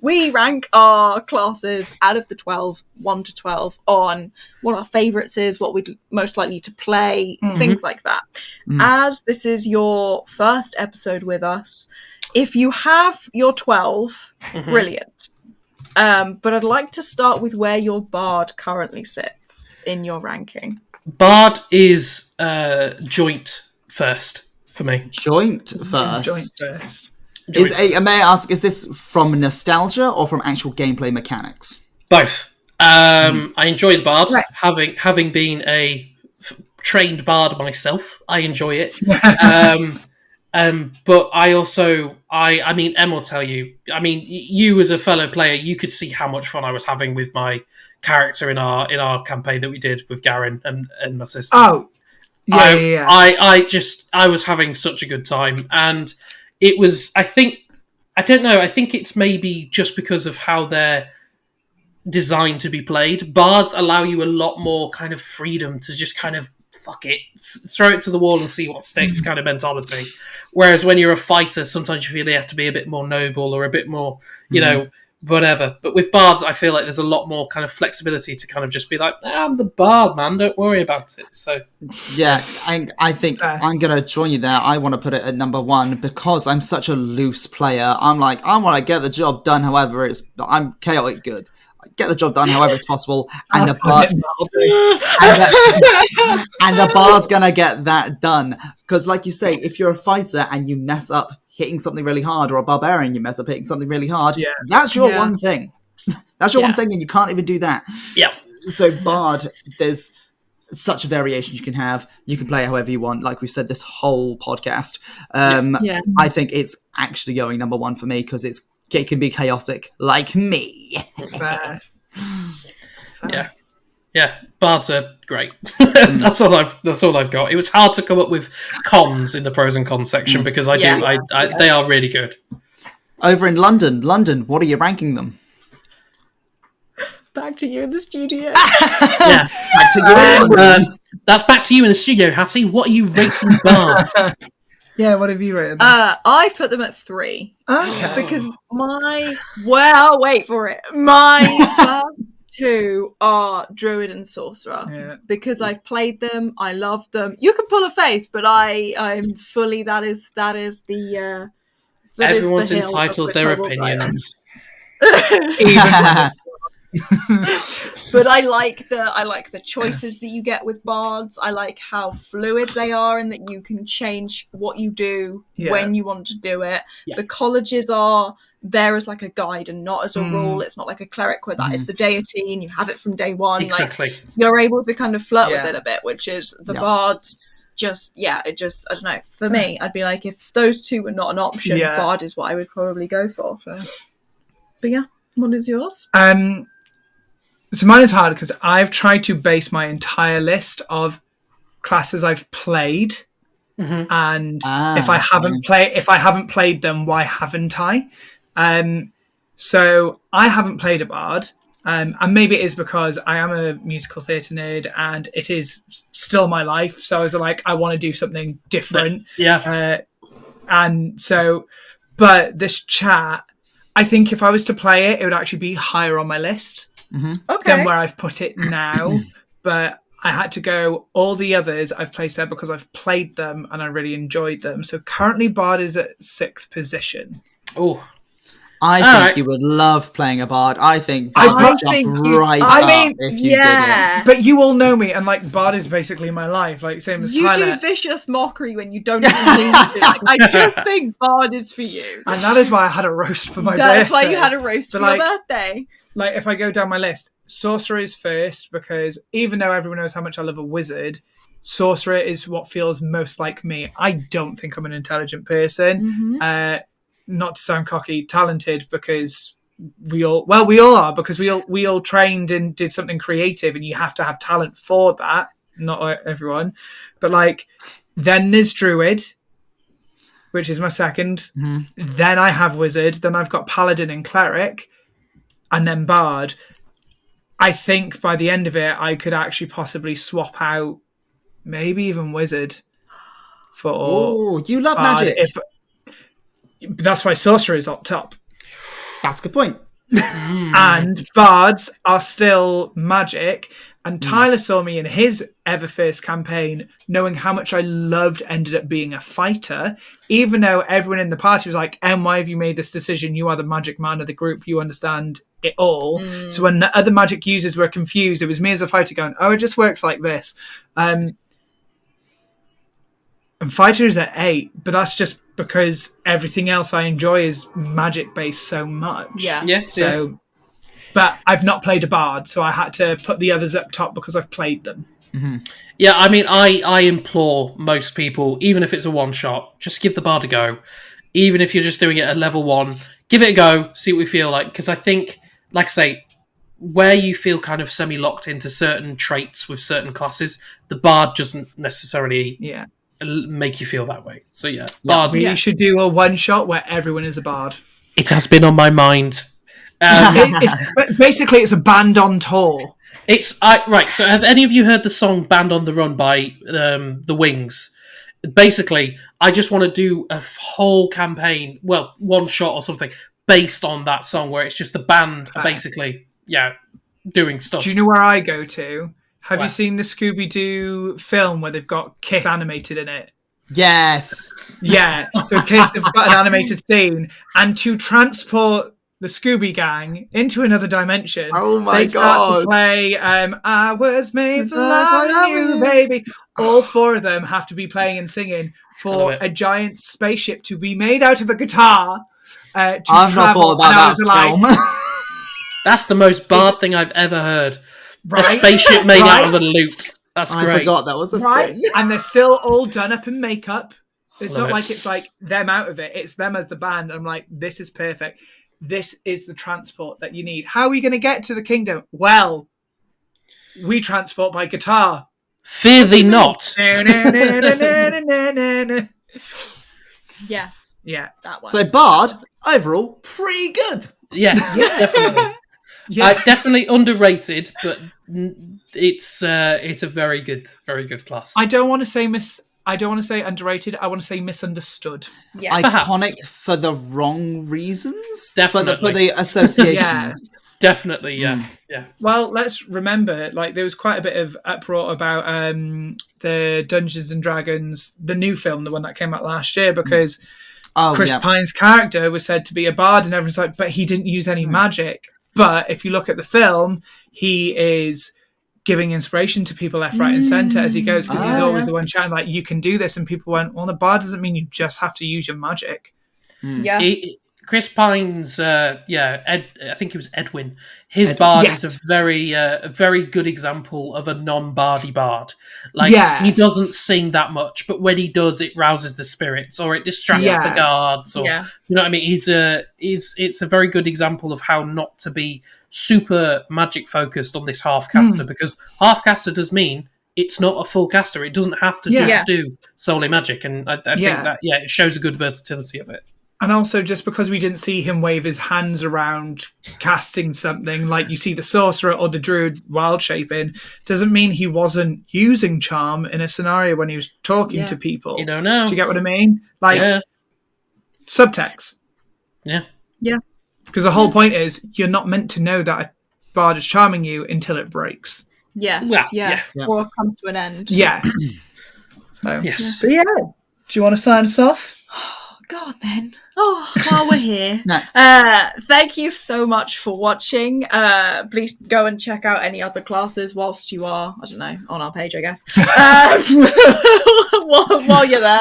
we rank our classes out of the 12, 1 to 12, on what our favourites is, what we'd most likely to play, things like that. As this is your first episode with us, if you have your 12, brilliant. But I'd like to start with where your Bard currently sits in your ranking. Bard is joint first for me. Joint first. Joint first. May I ask, is this from nostalgia or from actual gameplay mechanics? Both. I enjoy the Bard. Right. Having been a trained Bard myself, I enjoy it. But I also, I mean, Em will tell you, I mean, you as a fellow player, you could see how much fun I was having with my character in our campaign that we did with Garen and my sister. Oh, yeah. I was having such a good time, and it was, I think it's maybe just because of how they're designed to be played. Bards allow you a lot more kind of freedom to just kind of fuck it, throw it to the wall and see what sticks kind of mentality. Whereas when you're a fighter, sometimes you feel you have to be a bit more noble or a bit more, you know, whatever. But with bards, I feel like there's a lot more kind of flexibility to kind of just be like, I'm the bard, man, don't worry about it. So yeah, I think I'm going to join you there. I want to put it at number 1 because I'm such a loose player. I'm like, I want to get the job done however I'm chaotic good. Get the job done however it's possible, and the bard's gonna get that done. Because, like you say, if you're a fighter and you mess up hitting something really hard, or a barbarian you mess up hitting something really hard, that's your one thing. That's your one thing, and you can't even do that. Yeah. So bard, there's such a variation you can have. You can play it however you want. Like we've said this whole podcast. I think it's actually going number 1 for me because it can be chaotic, like me. Fair. Yeah, bards are great. That's all I've got. It was hard to come up with cons in the pros and cons section because they are really good. Over in London, what are you ranking them? Back to you in the studio. Yeah, back to you. That's back to you in the studio, Hattie. What are you rating bards? Yeah, what have you rated? I put them at 3. Okay. Because wait for it. My first 2 are Druid and Sorcerer. Yeah. Because I've played them, I love them. You can pull a face, but I'm fully that is the everyone's the hill entitled of their which I will die opinions. But I like the choices that you get with bards. I like how fluid they are and that you can change what you do when you want to do it. Yeah. The colleges are there as like a guide and not as a rule. It's not like a cleric where that is the deity and you have it from day one. Exactly. Like you're able to kind of flirt with it a bit, which is the bards I don't know. For me, I'd be like, if those 2 were not an option, bard is what I would probably go for. But yeah, what is yours? So mine is hard because I've tried to base my entire list of classes I've played, and if I haven't played them, why haven't I? So I haven't played a bard, and maybe it is because I am a musical theatre nerd, and it is still my life. So I was like, I want to do something different. And so, but this chat, I think if I was to play it, it would actually be higher on my list. Than where I've put it now, but I had to go all the others I've placed there because I've played them and I really enjoyed them. So currently Bard is at 6th position. Oh, I think you would love playing a bard. I think Bard would jump right up if you did it. But you all know me, and like Bard is basically my life. Like same as Tyler. You do vicious mockery when you don't even need to. Like, I just think Bard is for you, and that is why I had a roast for my birthday. That's why you had a roast for your birthday. Like if I go down my list, Sorcerer is first because even though everyone knows how much I love a wizard, Sorcerer is what feels most like me. I don't think I'm an intelligent person. Not to sound cocky, talented, because we all are, because we all trained and did something creative, and you have to have talent for that. Not everyone, but like then there's Druid, which is my second. Then I have Wizard. Then I've got Paladin and Cleric, and then Bard. I think by the end of it, I could actually possibly swap out, maybe even Wizard for. Oh, you love Bard magic. That's why Sorcerer is up top. That's a good point. And Bards are still magic. And Tyler saw me in his ever first campaign, knowing how much I loved ended up being a fighter, even though everyone in the party was like, why have you made this decision? You are the magic man of the group. You understand it all. So when the other magic users were confused, it was me as a fighter going, it just works like this. And fighter is at 8, but that's just because everything else I enjoy is magic based so much. So, but I've not played a bard, so I had to put the others up top because I've played them. Yeah, I mean, I implore most people, even if it's a one shot, just give the bard a go. Even if you're just doing it at level 1, give it a go, see what we feel like. Because I think, like I say, where you feel kind of semi-locked into certain traits with certain classes, the bard doesn't necessarily make you feel that way. So Bard. We should do a one shot where everyone is a bard. It has been on my mind. Basically, it's a band on tour. Right. So, have any of you heard the song "Band on the Run" by the Wings? Basically, I just want to do a whole campaign, well, one shot or something, based on that song, where it's just the band basically, doing stuff. Do you know where I go to? Have you seen the Scooby-Doo film where they've got Kiss animated in it? Yes. Yeah. So Kiss have got an animated scene, and to transport the Scooby Gang into another dimension, they start to play "I Was Made to Love You, Baby." All four of them have to be playing and singing for a giant spaceship to be made out of a guitar. I've not thought about that film. That's the most Bard thing I've ever heard. Right? A spaceship made out of a lute. That's great. I forgot that was a thing. And they're still all done up in makeup. It's not like it's like them out of it. It's them as the band. I'm like, this is perfect. This is the transport that you need. How are you going to get to the kingdom? Well, we transport by guitar. Fear thee not. Yes. Yeah. That one. So Bard, overall, pretty good. Yes, definitely. Yeah. Definitely underrated, but it's a very good class. I don't want to say underrated. I want to say misunderstood. Yeah. Iconic for the wrong reasons. Definitely. For the associations. Definitely, yeah. Well, let's remember, like, there was quite a bit of uproar about the Dungeons and Dragons, the new film, the one that came out last year, because Chris Pine's character was said to be a bard, and everyone's like, but he didn't use any magic. But if you look at the film, he is giving inspiration to people left, right, and centre as he goes, because he's always the one chatting like, you can do this, and people went, well, the bard doesn't mean you just have to use your magic. Yeah. Chris Pine's, I think it was Edwin. His bard is a very good example of a non-bardy bard. Like, he doesn't sing that much, but when he does, it rouses the spirits, or it distracts the guards, or you know what I mean. It's a very good example of how not to be super magic focused on this half caster, because half caster does mean it's not a full caster. It doesn't have to just do solely magic, and I think that it shows a good versatility of it. And also, just because we didn't see him wave his hands around casting something like you see the sorcerer or the druid wild shaping, doesn't mean he wasn't using charm in a scenario when he was talking to people. You don't know. Do you get what I mean? Like, subtext. Yeah. Yeah. Because the whole point is, you're not meant to know that a bard is charming you until it breaks. Yes. Well, Or it comes to an end. Yeah. So, yes. But yeah. Do you want to sign us off? God, man. Oh, while we're here. Thank you so much for watching. Please go and check out any other classes whilst you are, I don't know, on our page, I guess. While you're there.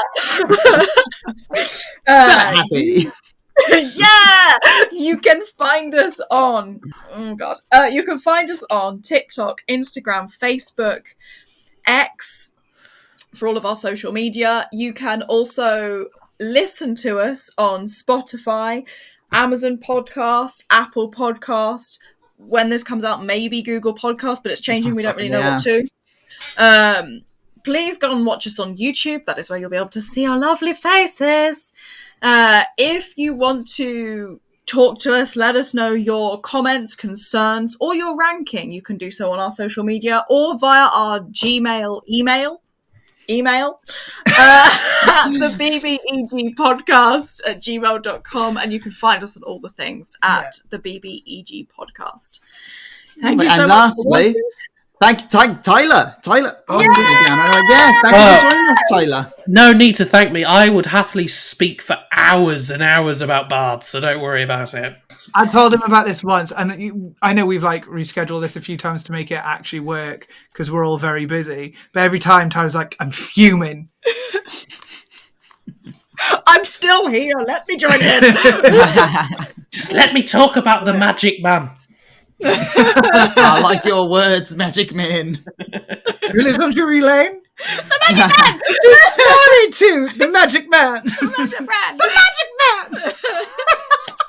You can find us on you can find us on TikTok, Instagram, Facebook, X, for all of our social media. You can also listen to us on Spotify, Amazon Podcast, Apple Podcast. When this comes out, maybe Google Podcast, but it's changing. We don't really know what to. Please go and watch us on YouTube. That is where you'll be able to see our lovely faces. If you want to talk to us, let us know your comments, concerns, or your ranking. You can do so on our social media or via our Gmail email at the BBEG Podcast at gmail.com, and you can find us on all the things at the BBEG Podcast. Thank you so much. And lastly, thank Tyler. Thank you for joining us, Tyler. No need to thank me. I would happily speak for hours and hours about Bards, so don't worry about it. I told him about this once, and I know we've like rescheduled this a few times to make it actually work because we're all very busy. But every time Tyler's like, "I'm fuming." I'm still here. Let me join in. Just let me talk about the Magic Man. I like your words, Magic Man. Who lives on Drury Lane? The Magic Man. Married to the Magic Man. The Magic Man. The Magic Man.